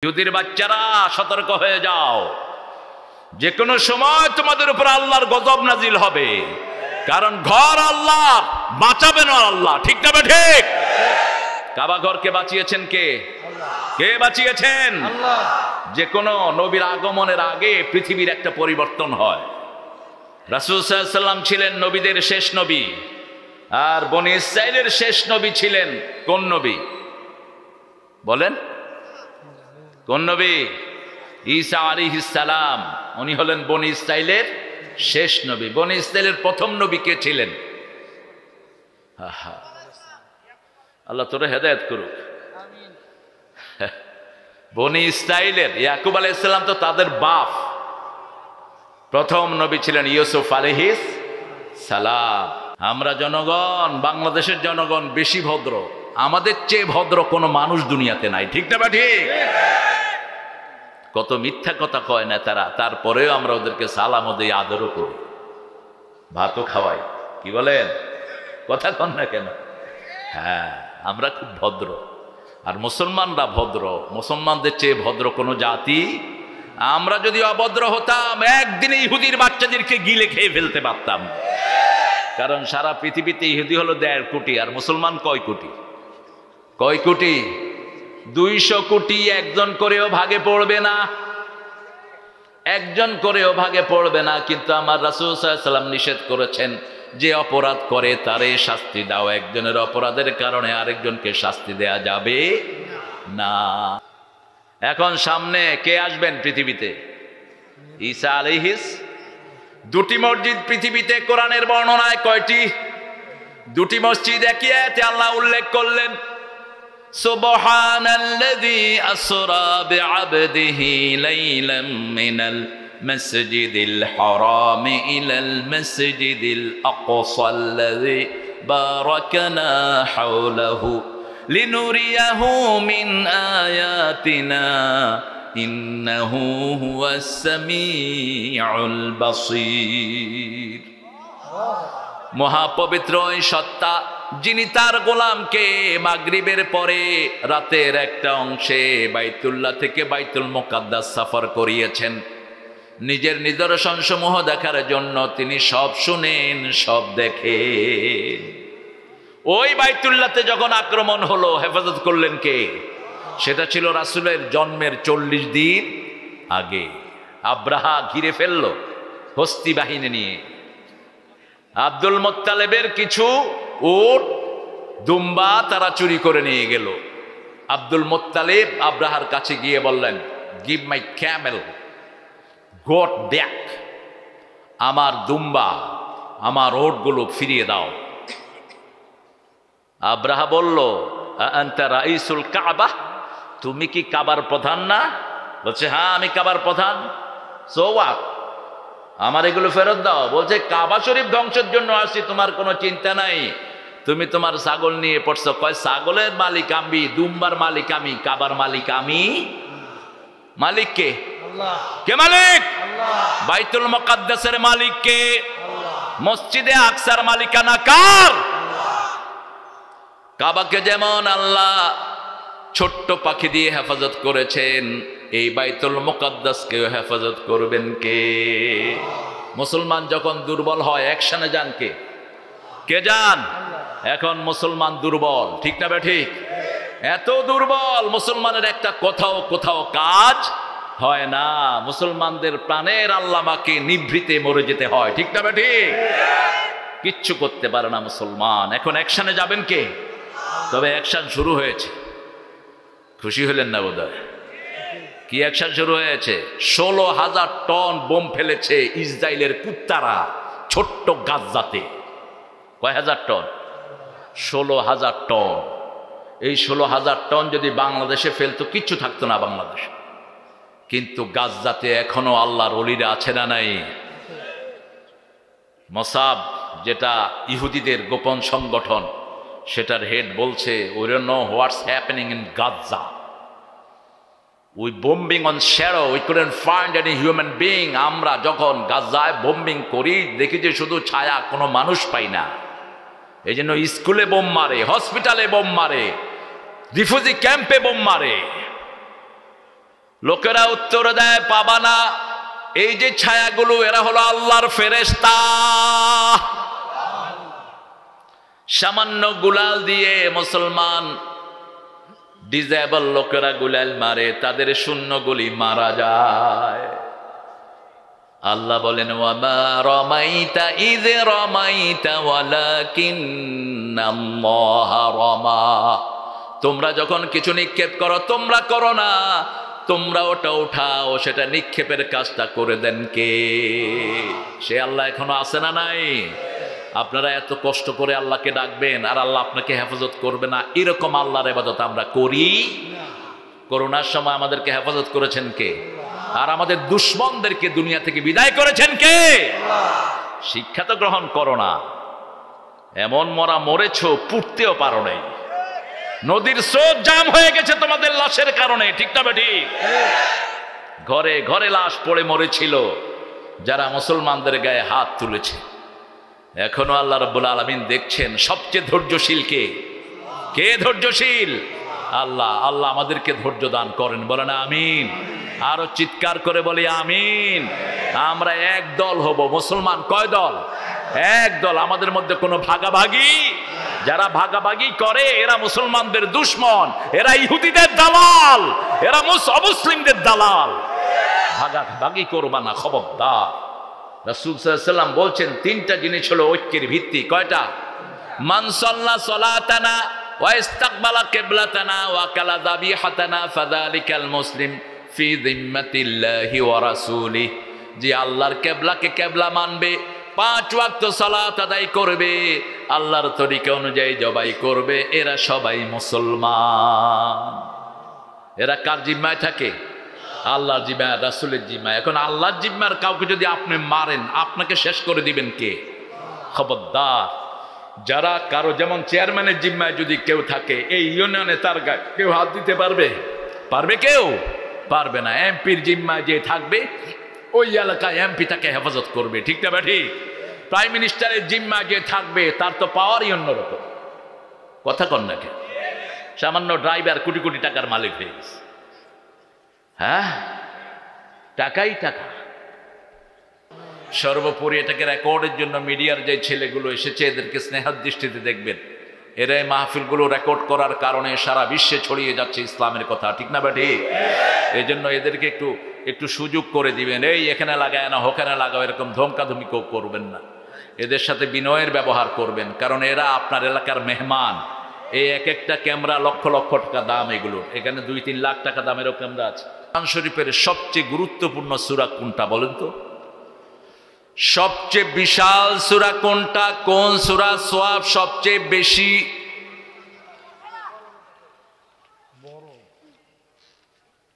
ইহুদির বাচ্চারা সতর্ক হয়ে যাও, যে কোনো সময় তোমাদের উপর আল্লাহর গজব নাজিল হবে, কারণ ঘর আল্লাহ, বাঁচাবেন আল্লাহ। ঠিক না ঠিক? কাবা ঘরকে বাঁচিয়েছেন কে? কে বাঁচিয়েছেন? আল্লাহ। যে কোনো নবীর আগমনের আগে পৃথিবীর একটা পরিবর্তন হয়। রাসূল সাল্লাল্লাহু আলাইহি ওয়াসাল্লাম ছিলেন নবীদের শেষ নবী, আর বনি ইসরাইলের শেষ নবী ছিলেন কোন নবী বলেন? কোন নবী? ঈসা আলাইহিস সালাম। উনি হলেন বনি ইসরাইলের শেষ নবী। বনি ইসরাইলের প্রথম নবী কে ছিলেন? আল্লাহ তোরে হেদায়েত করুক। বনি ইসরাইলের ইয়াকুব আলাইহিস সালাম তো তাদের বাপ। প্রথম নবী ছিলেন ইউসুফ আলাইহিস সালাম। আমরা জনগণ, বাংলাদেশের জনগণ বেশি ভদ্র, আমাদের চেয়ে ভদ্র কোনো মানুষ দুনিয়াতে নাই। ঠিক না বা ঠিক? কত মিথ্যা কথা কয় না তারা, তারপরেও আমরা ওদেরকে সালামও দেই, আদরও করি, ভাতও খাওয়াই। কি বলেন? কথা কন না কেন? হ্যাঁ, আমরা খুব ভদ্র, আর মুসলমানরা ভদ্র। মুসলমানদের চেয়ে ভদ্র কোনো জাতি। আমরা যদি অভদ্র হতাম, একদিনে ইহুদির বাচ্চাদেরকে গিলে খেয়ে ফেলতে পারতাম। কারণ সারা পৃথিবীতে ইহুদি হলো 1.5 কোটি, আর মুসলমান কয় কোটি? কয় কোটি? 200 কোটি। একজন করেও ভাগে পড়বে না, একজন করেও ভাগে পড়বে না। কিন্তু আমার রাসূল সাল্লাল্লাহু আলাইহি ওয়াসাল্লাম নিষেধ করেছেন, যে অপরাধ করে তারে শাস্তি দাও। একজনের অপরাধের কারণে আরেকজনকে শাস্তি দেয়া যাবে না। এখন সামনে কে আসবেন পৃথিবীতে? ঈসা আলাইহিস। 2টি মসজিদ পৃথিবীতে কোরআনের বর্ণনায় কয়টি? 2টি মসজিদ একই আয়াতে আল্লাহ উল্লেখ করলেন, সুবহানাল্লাযী আসরা বিআবদিহি লাইলাম মিনাল মাসজিদিল হারাম ইলাল মাসজিদিল আকসাল্লাযী বারাকনা হাওলাহু লিনুরিয়াহু মিন আয়াতিনা ইন্নাহু হুয়াস সামিউল বাসীর। মহাপবিত্র ওই সত্তা, যিনি তার গোলামকে মাগরিবের পরে রাতের একটা অংশে বাইতুল্লাহ থেকে বাইতুল মুকাদ্দাস সফর করিয়েছেন নিজের নিদর্শন সমূহ দেখার জন্য। তিনি সব শুনেন, সব দেখেন। ওই বাইতুল্লাহতে যখন আক্রমণ হলো, হেফাজত করলেন কে? সেটা ছিল রাসূলের জন্মের 40 দিন আগে। আব্রাহা ঘিরে ফেলল হস্তি বাহিনী নিয়ে। আব্দুল মুত্তালিবের কিছু উট, দুম্বা তারা চুরি করে নিয়ে গেল। আব্দুল মুত্তালিব আব্রাহার কাছে গিয়ে বললেন, give my Camel, goat back. আমার দুম্বা, আমার ওটগুলো ফিরিয়ে দাও। আব্রাহা বলল, আনতা রাইসুল কাবা, তুমি কি কাবার প্রধান না? বলছে, হ্যাঁ আমি কাবার প্রধান। সো হোয়াট, আমার এগুলো ফেরত দাও। বলছে, কাবা শরীফ ধ্বংসের জন্য আসছি, তোমার কোনো চিন্তা নাই। তুমি তোমার ছাগল নিয়ে পড়ছো। কয়, ছাগলের মালিক আমি, দুম্বার মালিক আমি, কাবার মালিক আমি। মালিক কে? কে মালিক? বাইতুল মুকাদ্দাসের মালিক কে? মসজিদে আকসার মালিকানা কার? কাবাকে যেমন আল্লাহ ছোট্ট পাখি দিয়ে হেফাজত করেছেন, এই বাইতুল মুকাদ্দাসকেও হেফাজত করবেন কে? মুসলমান যখন দুর্বল হয় অ্যাকশনে যান কে? কে যান? এখন মুসলমান দুর্বল। ঠিক না বে ঠিক? এত দুর্বল, মুসলমানের একটা কোথাও কাজ হয় না। মুসলমানদের প্রাণের আল্লামাকে নিভৃতে মরে যেতে হয়। ঠিক না বে ঠিক? কিচ্ছু করতে পারে না মুসলমান। এখন অ্যাকশনে যাবেন কে? তবে অ্যাকশন শুরু হয়েছে। খুশি হলেন না বোধহয়? কি অ্যাকশন শুরু হয়েছে? 16,000 টন বোম ফেলেছে ইসরায়েলের কুত্তারা ছোট্ট গাজাতে। কয় হাজার টন? 16,000 টন। এই 16,000 টন যদি বাংলাদেশে ফেলতো, কিচ্ছু থাকতো না বাংলাদেশে। কিন্তু গাজাতে এখনো আল্লাহর ওলিরা আছে না নাই? মোসাদ, যেটা ইহুদিদের গোপন সংগঠন, সেটার হেড বলছে, we don't know what's happening in Gaza. We bombing on shadow, we couldn't find any human being. আমরা যখন গাজায় বোম্বিং করি, দেখি যে শুধু ছায়া, কোনো মানুষ পাই না। এই জন্য স্কুলে বোম মারে, হসপিটালে বোম মারে, রিফিউজি ক্যাম্পে বোম মারে। লোকেরা উত্তর দেয় পাবা না, এই যে ছায়াগুলো এরা হলো আল্লাহর ফেরেশতা। সামান্য গুলাল দিয়ে মুসলমান ডিজেবল লোকেরা গুলাল মারে, তাদের শূন্য গুলি মারা যায়। আল্লাহ বলেন ওয়ামা রামাইতা ইয রামাইতা ওয়ালাকিন্নাল্লাহা রামা। তোমরা যখন কিছু নিক্ষেপ করো তোমরা করো না, তোমরা ওটা উঠাও, সেটা নিক্ষেপের কাজটা করে দেন কে? সে আল্লাহ এখনো আছে না নাই? আপনারা এত কষ্ট করে আল্লাহকে ডাকবেন আর আল্লাহ আপনাকে হেফাজত করবে না, এরকম আল্লাহর ইবাদত আমরা করি? করোনার সময় আমাদেরকে হেফাজত করেছেন কে? আর আমাদের দুশমনদেরকে দুনিয়া থেকে বিদায় করেছেন কে? শিক্ষা তো গ্রহণ করো না। এমন মরা মরেছ, পুড়তেও পারো নাই, নদীর স্রোত জাম হয়ে গেছে তোমাদের লাশের কারণে, ঠিক না বেঠিক? ঘরে ঘরে লাশ পড়ে মরেছিল যারা মুসলমানদের গায়ে হাত তুলেছে। এখনো আল্লাহ রাব্বুল আলামিন দেখছেন। সবচেয়ে ধৈর্যশীল কে? কে ধৈর্যশীল? আল্লাহ। আল্লাহ আমাদেরকে ধৈর্য দান করেন, বলেন আমিন। আরো চিৎকার করে বলি আমিন। আমরা এক দল হব। মুসলমান কয় দল? এক দল। আমাদের মধ্যে কোনো ভাগাভাগি, যারা ভাগাভাগি করে এরা মুসলমানদের দুশমন, এরা ইহুদিদের দালাল, এরা অমুসলিমদের দালাল। ভাগাভাগি করবা না, খবরদার। রাসূল সাল্লাল্লাহু আলাইহি ওয়াসাল্লাম বলছেন তিনটা জিনিস হলো ঐক্যের ভিত্তি। কয়টা? মান সাল্লা সালাতানা ওয়া ইস্তাকবালা কিবলাতানা ওয়া কালা যাবিহাতানা ফাযালিকাল মুসলিম ফি যিম্মাতিল্লাহি ওয়া রাসূলিহি। যে আল্লাহর কিবলাকে কিবলা মানবে, 5 ওয়াক্ত সালাত আদায় করবে, আল্লাহর তরিকা অনুযায়ী জবাই করবে, এরা সবাই মুসলমান। এরা কার জিম্মায় থাকে? আল্লাহর জিম্মায়, রাসূলের জিম্মায়। এখন আল্লাহর জিম্মার কাউকে যদি আপনি মারেন, আপনাকে শেষ করে দিবেন কে? খবরদার। যারা কারো, যেমন চেয়ারম্যানের জিম্মায় যদি কেউ থাকে, এই ইউনিয়নে তার গায়ে কেউ হাত দিতে পারবে? পারবে? কেউ পারবে না। এমপির জিম্মায় যে থাকবে, ওই এলাকায় এমপি তাকে হেফাজত করবে, ঠিক না ঠিক? প্রাইম মিনিস্টারের জিম্মায় যে থাকবে তার তো পাওয়ারই অন্যরকম। কথা কন না কে? সামান্য ড্রাইভার কোটি কোটি টাকার মালিক হয়ে গেছে। হ্যাঁ, টাকাই টাকা। সর্বোপরি এটাকে রেকর্ডের জন্য মিডিয়ার যে ছেলেগুলো এসেছে, এদেরকে স্নেহার দৃষ্টিতে দেখবেন। এরা এই মাহফিলগুলো রেকর্ড করার কারণে সারা বিশ্বে ছড়িয়ে যাচ্ছে ইসলামের কথা, ঠিক না বেঠি? এই জন্য এদেরকে একটু সুযোগ করে দিবেন। এই এখানে লাগায় না, ওখানে লাগাও, এরকম ধমকাধমকি করবেন না। এদের সাথে বিনয়ের ব্যবহার করবেন, কারণ এরা আপনার এলাকার মেহমান। এই এক একটা ক্যামেরা লক্ষ লক্ষ টাকা দাম, এগুলো এখানে 2-3 লাখ টাকা দামেরও ক্যামেরা আছে। কোরআন শরীফের সবচেয়ে গুরুত্বপূর্ণ সূরা কোনটা বলেন তো? সবচেয়ে বিশাল সূরা কোনটা? কোন সূরা সওয়াব সবচেয়ে বেশি?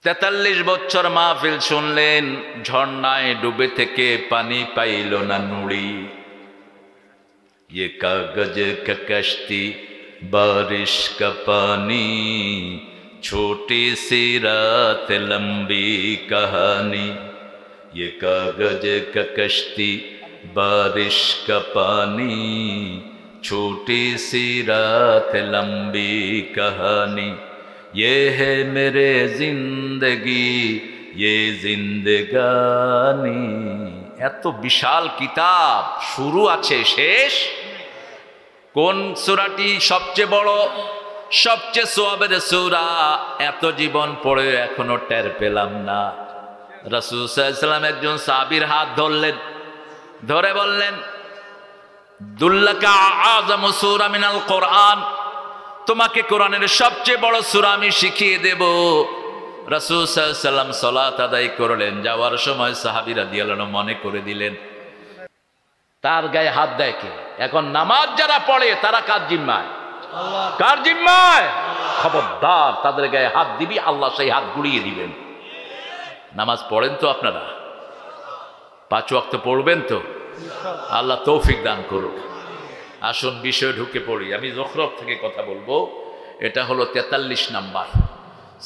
43 বছর মাহফিল শুনলেন, ঝর্ণায় ডুবে থেকে পানি পাইল না নুড়ি। ये कागज का कश्ती बारिश का पानी, छोटी सी रात लंबी कहानी। ये कागज का कश्ती बारिश का पानी, छोटी सी रात लंबी कहानी। ये है मेरे जिंदगी ये जिंदगानी। এত বিশাল কিতাব, শুরু আছে শেষ। কোন সূরাটি সবচেয়ে বড়, সবচেয়ে সওয়াবের সূরা? এত জীবন পড়ে এখনো টের পেলাম না। রাসূল সাল্লাল্লাহু আলাইহি ওয়াসাল্লাম একজন সাহাবীর হাত ধরলেন, ধরে বললেন, দুল্লাকা আযমু সূরা মিনাল কোরআন, তোমাকে কোরআনের সবচেয়ে বড় সূরা আমি শিখিয়ে দেব। রাসূল সাল্লাল্লাহু আলাইহি ওয়াসাল্লাম সালাত আদায় করলেন। যাওয়ার সময় সাহাবী রাদিয়াল্লাহু আনহু মনে করে দিলেন, তার গায়ে হাত দেয় কে? এখন নামাজ যারা পড়ে তারা কার জিম্মায়? কার জিম্মায়? খবরদার, তাদের গায়ে হাত দিবি, আল্লাহ সেই হাত গুড়িয়ে দিবেন। নামাজ পড়েন তো আপনারা? 5 ওয়াক্ত পড়বেন তো? আল্লাহ তৌফিক দান করুক। আসুন বিষয়ে ঢুকে পড়ি। আমি যখরফ থেকে কথা বলবো। এটা হলো 43 নাম্বার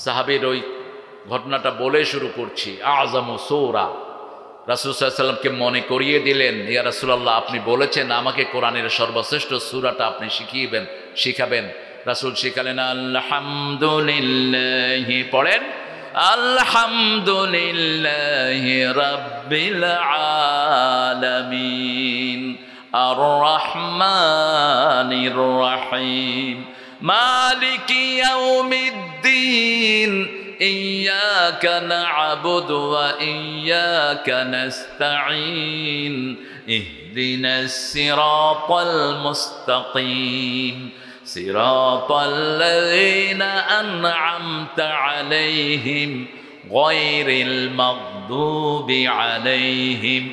সাহাবীর ওই ঘটনাটা বলে শুরু করছি। আযমু সূরা, রাসূল সাল্লাল্লাহু আলাইহি ওয়াসাল্লামকে মনে করিয়ে দিলেন, ইয়া রাসূলুল্লাহ, আপনি বলেছেন আমাকে কোরআনের সর্বশ্রেষ্ঠ সূরাটা আপনি শিখাবেন। রাসূল শিখালেন, আলহামদুলিল্লাহি, পড়েন আলহামদুলিল্লাহি রাব্বিল আলামিন আর রহমানির রহিম মালিকি ইয়াউমিদ্দিন ইয়্যাকা না'বুদু ওয়া ইয়্যাকা নাস্তাঈন ইহদিনাস সিরাতাল মুস্তাকিম সিরাতাল্লাযীনা আন'আমতা আলাইহিম গায়রিল মাগদুবি আলাইহিম।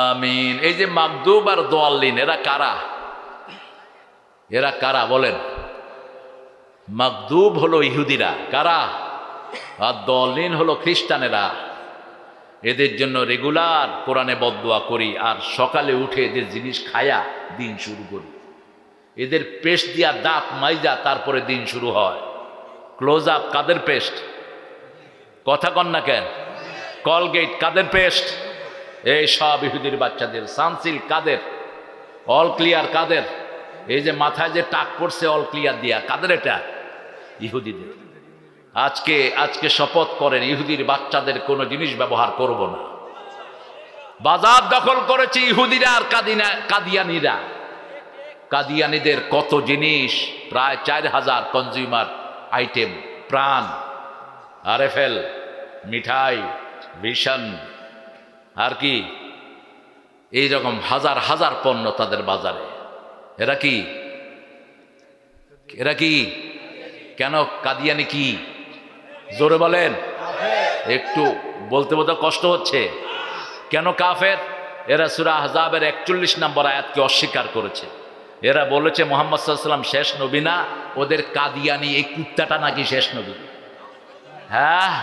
আমিন। এই যে মাগদুব আর দাল্লিন এরা কারা? এরা কারা বলেন? মাগদুব হলো ইহুদিরা, কারা? আর দাল্লিন হলো খ্রিস্টানেরা। এদের জন্য রেগুলার কোরআনে বদদুয়া করি, আর সকালে উঠে এদের জিনিস খায়া দিন শুরু করি। এদের পেস্ট দিয়া দাঁত মাইজা তারপরে দিন শুরু হয়। ক্লোজ আপ কাদের পেস্ট? কথা কন না কেন? কলগেট কাদের পেস্ট? এই সব ইহুদির বাচ্চাদের। সানসিল্ক কাদের? অল ক্লিয়ার কাদের? এই যে মাথায় যে টাক পড়ছে অল ক্লিয়ার দিয়া, কাদের এটা? ইহুদিদের। আজকে শপথ করেন ইহুদির বাচ্চাদের কোনো জিনিস ব্যবহার করব না। বাজার দখল করেছে ইহুদিরা আর কাদিয়ানিরা। কাদিয়ানিদের কত জিনিস, প্রায় 4000 কনজিউমার আইটেম, প্রাণ, আরএফএল, মিঠাই, ভিশন, আর কি এইরকম হাজার হাজার পণ্য তাদের বাজারে। এরা কি কেন কাদিয়ানি? কি জোরে বলেন, একটু বলতে বলতে কষ্ট হচ্ছে। কেন কাফের? এরা সূরা আহজাবের 41 নম্বর আয়াতকে অস্বীকার করেছে। এরা বলেছে মুহাম্মদ সাল্লাল্লাহু আলাইহি ওয়াসাল্লাম শেষ নবী না, ওদের কাদিয়ানি এই কুত্তাটা নাকি শেষ নবী। হ্যাঁ,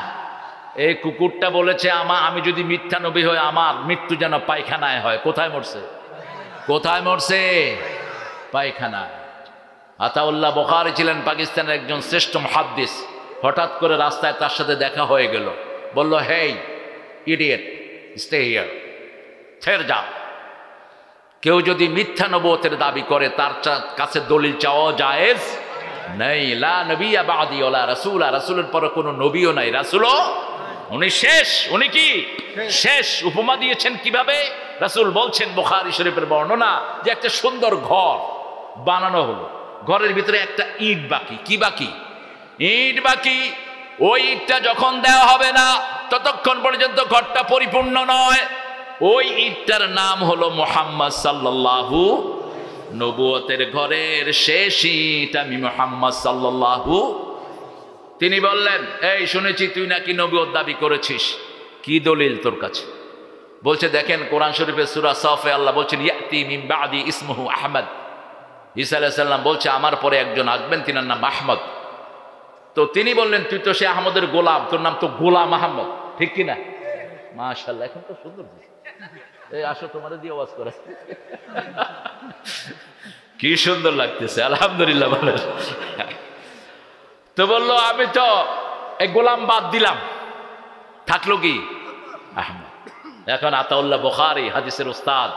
এই কুকুরটা বলেছে আমি যদি মিথ্যা নবী হই আমার মৃত্যু যেন পায়খানায় হয়। কোথায় মরছে? কোথায় মরছে? পায়খানায়। আতাউল্লাহ বুখারী ছিলেন পাকিস্তানের একজন শ্রেষ্ঠ মুহাদ্দিস। হঠাৎ করে রাস্তায় তার সাথে দেখা হয়ে গেল। বলল, হেই ইডিয়েট, স্টে হিয়ার, থের যাও। কেউ যদি মিথ্যা নবুয়তের দাবি করে তার কাছে দলিল চাওয়া জায়েজ নেই। লা নবিয়্যা বা'দি ওয়া লা রাসূলা, রাসূলের পরে কোনো নবীও নাই, রাসূলও উনি শেষ। উনি কি শেষ? উপমা দিয়েছেন কিভাবে? রাসূল বলছেন বুখারী শরীফের বর্ণনা যে একটা সুন্দর ঘর বানানো হলো, ঘরের ভিতরে একটা ইট বাকি। কি বাকি? ইট বাকি। ওই ইটটা যখন দেওয়া হবে না ততক্ষণ পর্যন্ত ঘরটা পরিপূর্ণ নয়। ওই ইটটার নাম হলো মুহাম্মদ সাল্লাল্লাহু। নবুয়তের ঘরের শেষ ইট আমি মুহাম্মদ সাল্লাল্লাহু। তিনি বললেন, এই শুনেছি তুই নাকি নবুয়ত দাবি করেছিস, কি দলিল তোর কাছে? বলছে দেখেন কোরআন শরীফের সূরা সাফে আল্লাহ বলছেন ইয়াতি মিন বাদি ইসমুহু আহমদ। ঈসা আলাইহিস সালাম বলছে আমার পরে একজন আসবেন, তিনার নাম আহমদ। তো তিনি বললেন তুই তো সে আহমদের গোলাম, তোর নাম তো গোলাম আহমদ, ঠিক কিনা? মাশাআল্লাহ, এখন তো সুন্দর। এই আসো তোমার দিয়ে ওয়াজ করে, কি সুন্দর লাগতেছে, আলহামদুলিল্লাহ বলেন। তো বললো আমি তো এই গোলাম বাদ দিলাম, থাকলো কি আহমদ। এখন আতাউল্লাহ বুখারী হাদিসের উস্তাদ,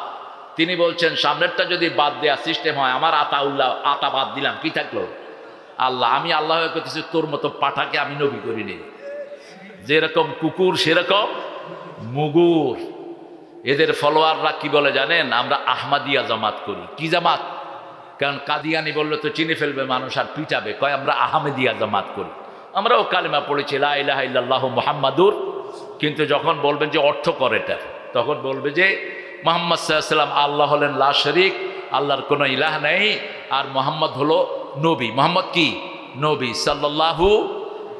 তিনি বলছেন সামনেরটা যদি বাদ দেওয়া সিস্টেম হয়, আমার আতা বাদ দিলাম, কি থাকলো? আল্লাহ। আমি আল্লাহ করতেছি তোর মতো পাঠাকে আমি নবী করিনি। যেরকম কুকুর সেরকম মুগুর। এদের ফলোয়াররা কি বলে জানেন? আমরা আহমাদিয়া জামাত করি। কি জামাত? কারণ কাদিয়ানি বললে তো চিনে ফেলবে মানুষ আর পিটাবে, কয় আমরা আহমেদিয়া জামাত করি। আমরাও কালিমা পড়েছি লা ইলাহা ইল্লাল্লাহু মুহাম্মাদুর, কিন্তু যখন বলবেন যে অর্থ করে এটা, তখন বলবে যে মুহাম্মদ সাল্লাল্লাহু আলাইহি ওয়াসাল্লাম আল্লাহ হলেন লা শরীক, আল্লাহর কোনো ইলাহ নেই, আর মুহাম্মদ হলো নবী। মুহাম্মদ কি? নবী সাল্লাল্লাহু।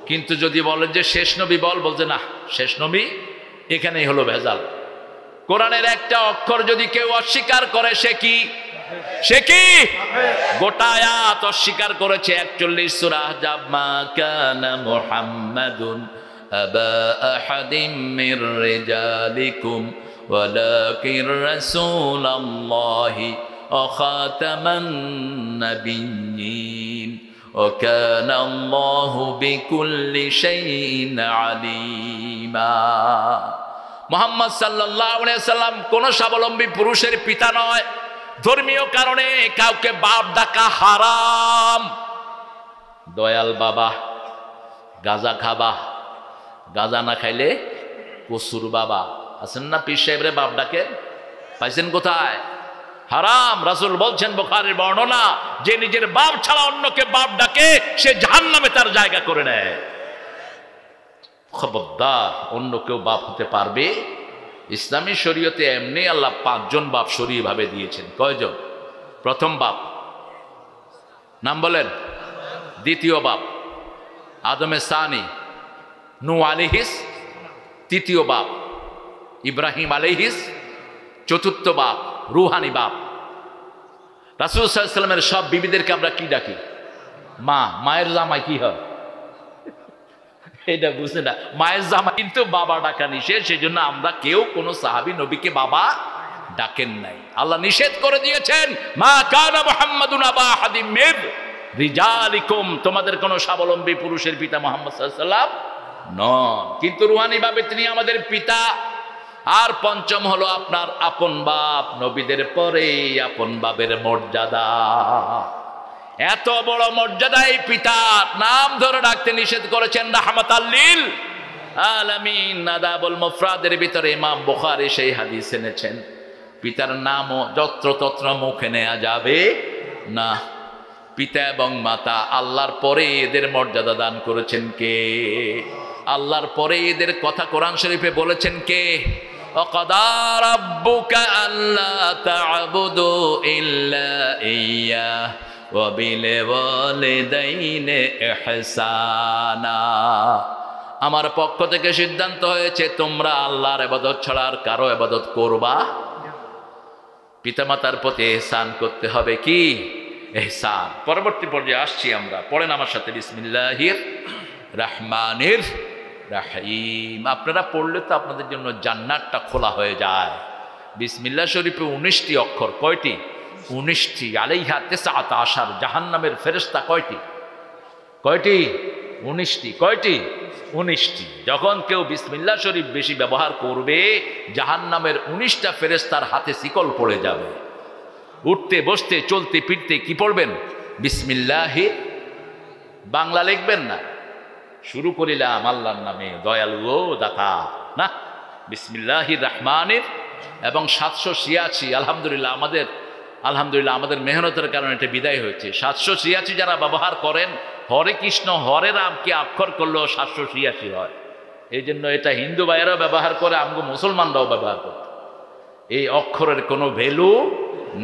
কিন্তু যদি বলেন যে শেষ নবী বলছে না শেষ নবী, এখানেই হলো ভেজাল। কোরআনের একটা অক্ষর যদি কেউ অস্বীকার করে সে কি? গোটা আয়াত অস্বীকার করেছে। 41 সূরা আহজাব। মা কানা মুহাম্মাদুন আবা আহাদিম মির রিজালিকুম ওয়ালাকিন রাসূলুল্লাহি ওয়া খাতামান নাবিয়্যিন ওয়া কানা আল্লাহু বিকুল্লি শাইইন আলিমা। মুহাম্মদ সাল্লাল্লাহু আলাইহি ওয়াসাল্লাম কোন স্বাবলম্বী পুরুষের পিতা নয়। ধর্মীয় কারণে কাউকে বাপ ডাকা হারাম। দয়াল বাবা, গাঁজা খাবা, গাঁজা না খাইলে কসুর বাবা। আছেন না পীর সাহেবরে বাপ ডাকে? পাইছেন কোথায়? হারাম। রাসূল বলছেন বুখারীর বর্ণনা, যে নিজের বাপ ছাড়া অন্যকে বাপ ডাকে সে জাহান্নামে তার জায়গা করে নেয়। খবরদার, অন্য কেউ বাপ হতে পারবে? ইসলামী শরীয়তে এমনি আল্লাহ 5 জন বাপ শরীয় ভাবে দিয়েছেন। কয়জন? প্রথম বাপ নাম বলেন। দ্বিতীয় বাপ আদমে সানি নূহ আলাইহিস, তৃতীয় বাপ ইব্রাহিম আলাইহিস, চতুর্থ বাপ রুহানি বাপ। রাসূল সাল্লাল্লাহু আলাইহি ওয়াসাল্লামের সব বিবিদেরকে আমরা কি ডাকি? মা। মায়ের জামাই কি হয়? এটা বুঝে না। মায়ের জামাই কিন্তু বাবা ডাকা নিষেধ, সেজন্য আমরা কেউ কোনো সাহাবী নবীকে বাবা ডাকেন নাই। আল্লাহ নিষেধ করে দিয়েছেন, মা কানা মুহাম্মাদুন আবা আহাদিম মির রিজালিকুম, তোমাদের কোনো স্বাবলম্বী পুরুষের পিতা মুহাম্মদ সাল্লাল্লাহু আলাইহি ওয়াসাল্লাম নন, কিন্তু রুহানি ভাবে তিনি আমাদের পিতা। আর পঞ্চম হলো আপনার আপন বাপ। নবীদের পরে আপন বাপের মর্যাদা, এত বড় মর্যাদা এই পিতার নাম ধরে ডাকতে নিষেধ করেছেন রাহমাতাল লিল আলামিন। আদাবুল মুফরাদের ভিতরে ইমাম বুখারী সেই হাদিস এনেছেন, পিতার নামও যত্রতত্র মুখে নেওয়া যাবে না। পিতা এবং মাতা, আল্লাহর পরে এদের মর্যাদা দান করেছেন কে? আল্লাহর পরে এদের কথা কোরআন শরীফে বলেছেন কে? ওয়াকাদা রাব্বুকা আল্লা তা'বুদু ইল্লা ইয়্যাহ ওয়া বিল ওয়ালিদাইনি ইহসানা। আমার পক্ষ থেকে সিদ্ধান্ত হয়েছে তোমরা আল্লাহর ইবাদত ছাড়া আর কারো ইবাদত করবা। পিতামাতার প্রতি ইহসান করতে হবে। কি ইহসান? পরবর্তী পর্যায়ে আসছি আমরা। পড়েন আমার সাথে, বিসমিল্লাহির রহমানির রহিম। আপনারা পড়লে তো আপনাদের জন্য জান্নাতটা খোলা হয়ে যায়। বিসমিল্লাহ শরীফে 19টি অক্ষর। কয়টি? 19টি। আলাইহা তিসআতা আশার। জাহান্নামের ফেরেশতা কয়টি? কয়টি? 19টি। কয়টি? 19টি। যখন কেউ বিসমিল্লাহ শরীফ বেশি ব্যবহার করবে, জাহান্নামের 19টা ফেরেশতার হাতে শিকল পড়ে যাবে। উঠতে বসতে চলতে ফিরতে কি পড়বেন? বিসমিল্লাহি। বাংলা লিখবেন না, শুরু করিলাম আল্লাহর নামে, দয়ালু ও দাতা, না, বিসমিল্লাহির রহমানির। এবং 786, আলহামদুলিল্লাহ আমাদের মেহনতের কারণে এটা বিদায় হয়েছে। 786 যারা ব্যবহার করেন, হরে কৃষ্ণ হরে রাম কি অক্ষর করলেও 786 হয়। এই জন্য এটা হিন্দু ভাইয়েরাও ব্যবহার করে, আমগো মুসলমানরাও ব্যবহার করে। এই অক্ষরের কোনো ভ্যালু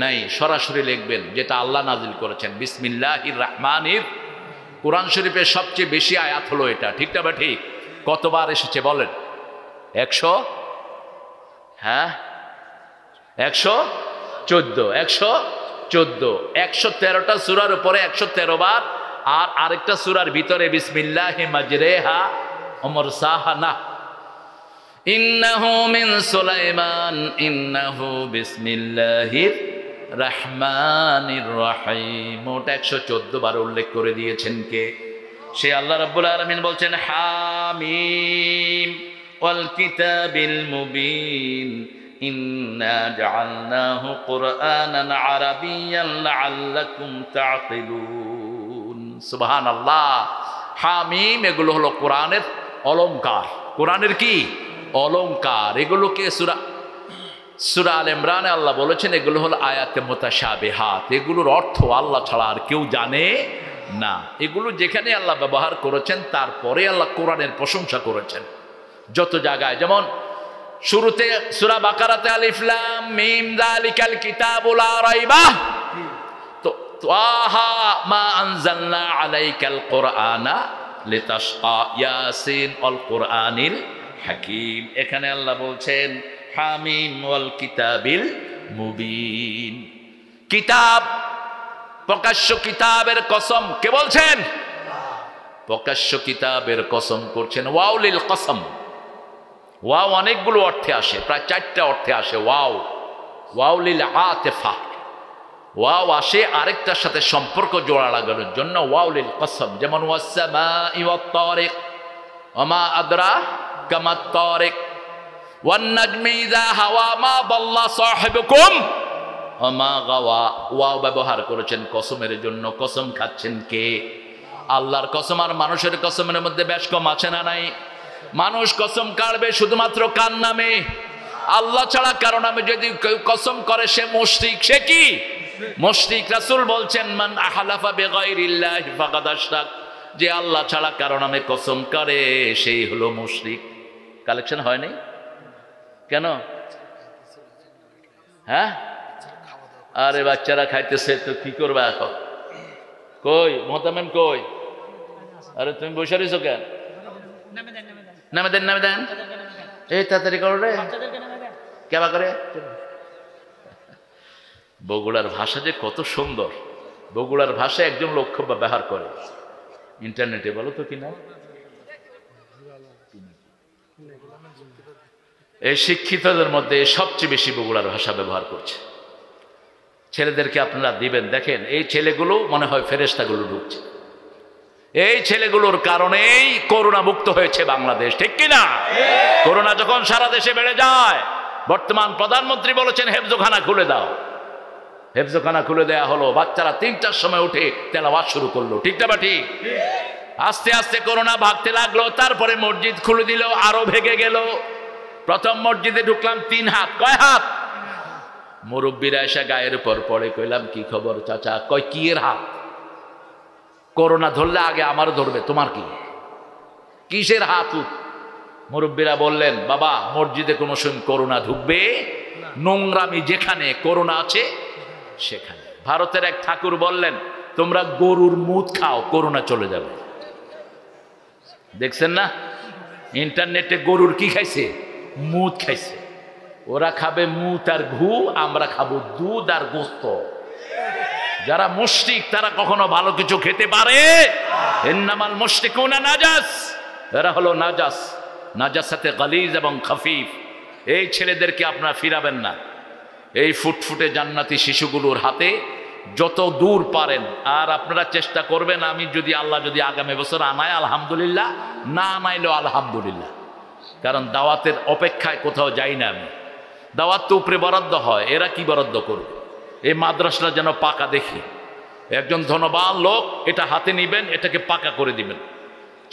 নাই। সরাসরি লিখবেন যেটা আল্লাহ নাজিল করেছেন, বিসমিল্লাহির রহমানির। কোরআন শরীফের সবচেয়ে বেশি আয়াত হলো এটা, ঠিক না? ঠিক। কতবার এসেছে বলেন? 100? হ্যাঁ, 114। 114। 113টা সূরার উপরে 113 বার। আর আরেকটা সূরার ভিতরে বিসমিল্লাহি মাজরেহা ওয়া মুরসাহা, না, ইন্নাহু মিন সুলাইমান ইন্নাহু বিসমিল্লাহির রহমানির রহিম। ওটা 114 বার উল্লেখ করে দিয়েছেন কে? সে আল্লাহ রাব্বুল আলামিন বলছেন, হামিম ওয়াল কিতাবিল মুবিন ইন্না জাআলনাহু কুরআনান আরাবিয়্যান লাআল্লাকুম তা'কিলুন। সুবহানাল্লাহ। হামিম এগুলো হলো কোরআনের অলংকার। কোরআনের কি? অলংকার। এগুলোকে সূরা আল ইমরানে আল্লাহ বলেছেন এগুলো হলো আয়াতে মুতাশাবিহাত। এগুলোর অর্থ আল্লাহ ছাড়া আর কেউ জানে না। এগুলো যেখানে আল্লাহ ব্যবহার করেছেন, তারপরে আল্লাহ কোরআনের প্রশংসা করেছেন যত জায়গায়। যেমন শুরুতে সূরা বাকারাতে আলিফ লাম মিম যালিকাল কিতাবু লা রাইবা, তো তাহা মা আনজালনা আলাইকাল কুরআনা লিতাশকা, ইয়াসিন আল কুরআনিল হাকিম। এখানে আল্লাহ বলছেন হামিম ওয়াল কিতাবিল মুবিন। কিতাব, প্রকাশ্য কিতাবের কসম কে বলছেন? প্রকাশ্য কিতাবের কসম করছেন। ওয়াউলিল কসম। ওয়াও অনেকগুলো অর্থে আসে, প্রায় 4টা অর্থে আসে। ওয়াউলিল আতিফা, ওয়াও আসে আরেকটার সাথে সম্পর্ক জোড়া লাগানোর জন্য। ওয়াউলিল কসম, যেমন ওয়াস-সামাই ওয়াত-তারিক ওয়া মা আদরাকা মাত-তারিক ওয়ান নাজমি ইযা হাওয়া মা দাল্লা সাহিবুকুম ওয়া মা গাওয়া। ওয়াও ব্যবহার করেছেন কসমের জন্য। কসম খাচ্ছেন কে? আল্লাহর কসম আর মানুষের কসমের মধ্যে বেশ কম আছে না নাই? মানুষ কসম কাটবে শুধুমাত্র কার নামে? আল্লাহ ছাড়া কারো নামে যদি কেউ কসম করে সে মুশরিক। সে কি মুশরিক? রাসূল বলছেন মান আহলাফা বিগাইরিল্লাহি ফাকাদ আশরাক, যে আল্লাহ ছাড়া কারো নামে কসম করে সেই হলো মুশরিক। কালেকশন হয় নাই কেন? হ্যাঁ, আরে বাচ্চারা খাইতেছে তো কি করবা এখন? কই মোহতামেম কই? আরে তুমি বসে রয়েছো কেন? নামে দেন নামে দেন, এই তাড়াতাড়ি করো রে। কেবা করে? বগুড়ার ভাষা যে কত সুন্দর, বগুড়ার ভাষা একজন লোক খুব ব্যবহার করে ইন্টারনেটে, বলো তো কিনা? এই শিক্ষিতদের মধ্যে সবচেয়ে বেশি বগুড়ার ভাষা ব্যবহার করছে। ছেলেদেরকে আপনারা দিবেন, দেখেন এই ছেলেগুলো মনে হয় ফেরেশতাগুলো ঢুকছে। এই ছেলেগুলোর কারণেই করোনা মুক্ত হয়েছে বাংলাদেশ, ঠিক কিনা? করোনা যখন সারা দেশে বেড়ে যায়, বর্তমান প্রধানমন্ত্রী বলেছেন হেফজোখানা খুলে দাও। হেফজোখানা খুলে দেয়া হলো, বাচ্চারা 3টার সময় উঠে তেলাওয়াত শুরু করলো, ঠিক না বা ঠিক? আস্তে আস্তে করোনা ভাগতে লাগলো, তারপরে মসজিদ খুলে দিল, আরো ভেঙে গেল। প্রথম মসজিদে ঢুকলাম 3 হাত, কয় হাত? মুরব্বীরা এসে গায়ের উপর পড়ে, কইলাম কি খবর চাচা? কয় কি এর হাত? করোনা ধরলে আগে আমার ধরবে, তোমার কি কিসের হাত? মুরব্বীরা বললেন বাবা মসজিদে কোনো সময় করোনা ঢুকবে, নোংরামি যেখানে করোনা আছে সেখানে। ভারতের এক ঠাকুর বললেন তোমরা গরুর মুত খাও, করোনা চলে যাবে। দেখছেন না ইন্টারনেটে গরুর কি খাইছে? মুত খাইছে। ওরা খাবে মুত আর ঘু, আমরা খাবো দুধ আর গোস্ত। যারা মুশরিক তারা কখনো ভালো কিছু খেতে পারে? ইন্নামাল মুশরিকুনা নাজাস, এরা হলো নাজাস, নাজাসাতে গালিজ এবং খাফিফ। এই ছেলেদেরকে আপনারা ফিরাবেন না। এই ফুটফুটে জান্নাতি শিশুগুলোর হাতে যত দূর পারেন, আর আপনারা চেষ্টা করবেন, আমি যদি আল্লাহ যদি আগামী বছর আনায় আলহামদুলিল্লাহ, না আনাইলেও আলহামদুলিল্লাহ, কারণ দাওয়াতের অপেক্ষায় কোথাও যাই না আমি। দাওয়াত তো উপরে বরাদ্দ হয়, এরা কি বরাদ্দ করবে? এই মাদ্রাসাটা যেন পাকা দেখি, একজন ধনবান লোক এটা হাতে নিবেন, এটাকে পাকা করে দিবেন,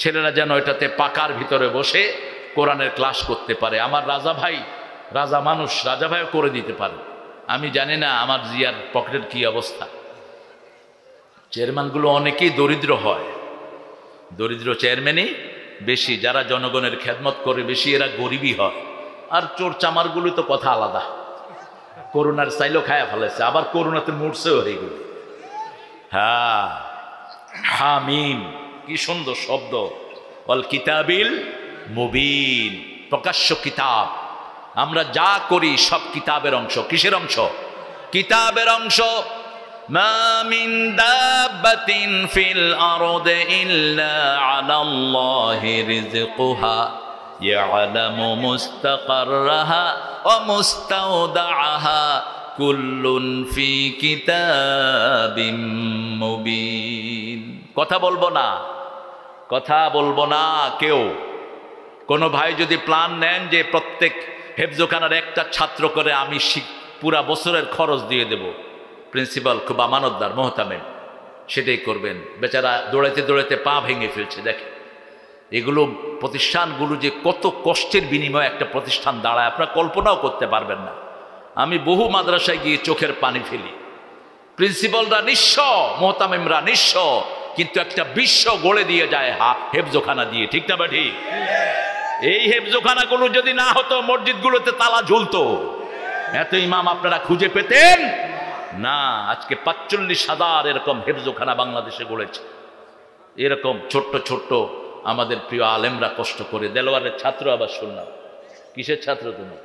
ছেলেরা যেন এটাতে পাকার ভিতরে বসে কোরআনের ক্লাস করতে পারে। আমার রাজা ভাই, রাজা মানুষ, রাজা ভাইও করে দিতে পারে। আমি জানি না আমার জিয়ার পকেটের কি অবস্থা। চেয়ারম্যানগুলো অনেকেই দরিদ্র হয়, দরিদ্র চেয়ারম্যানই বেশি, যারা জনগণের খেদমত করে বেশি এরা গরিবই হয়। আর চোর চামারগুলো তো কথা আলাদা, করোনার চাইলেও খায়া ফেলেছে, আবার করোনাতে মরছেও হয়ে গেল। হ্যাঁ, হামিম, কি সুন্দর শব্দ। অল কিতাবিল মুবিন, প্রকাশ্য কিতাব। আমরা যা করি সব কিতাবের অংশ। কিসের অংশ? কিতাবের অংশ। মা মিন দাব্বাতিন ফিল আরদি ইল্লা আলাল্লাহি রিজকুহা ইয়ালামু মুস্তাকাররাহা ওয়া মুস্তাওদাআহা কুল্লুন ফি কিতাবিম মুবিন। কথা বলবো না, কথা বলবো না কেউ। কোনো ভাই যদি প্ল্যান নেন যে প্রত্যেক হেফজোখানার একটা ছাত্র করে আমি পুরা বছরের খরচ দিয়ে দেব, প্রিন্সিপাল খুব আমানতদার মোহতামেম, সেটাই করবেন। বেচারা দৌড়াইতে দৌড়াইতে পা ভেঙে ফেলছে। দেখেন এগুলো প্রতিষ্ঠানগুলো যে কত কষ্টের বিনিময়ে একটা প্রতিষ্ঠান দাঁড়ায় আপনারা কল্পনাও করতে পারবেন না। আমি বহু মাদ্রাসায় গিয়ে চোখের পানি ফেলি। প্রিন্সিপালরা নিঃস্ব, মোহতামেমরা নিঃস্ব, কিন্তু একটা বিশ্ব গড়ে দিয়ে যায় হেফজোখানা দিয়ে, ঠিক না বা ঠিক? এই হেফজোখানাগুলো যদি না হতো মসজিদগুলোতে তালা ঝুলতো। এত ইমাম আপনারা খুঁজে পেতেন না। আজকে ৪৫,০০০ এরকম হেফজোখানা বাংলাদেশে গড়েছে। এরকম ছোট্ট ছোট্ট আমাদের প্রিয় আলেমরা কষ্ট করে। দেলোয়ারের ছাত্র আবার শুনলাম। কিসের ছাত্র তুমি?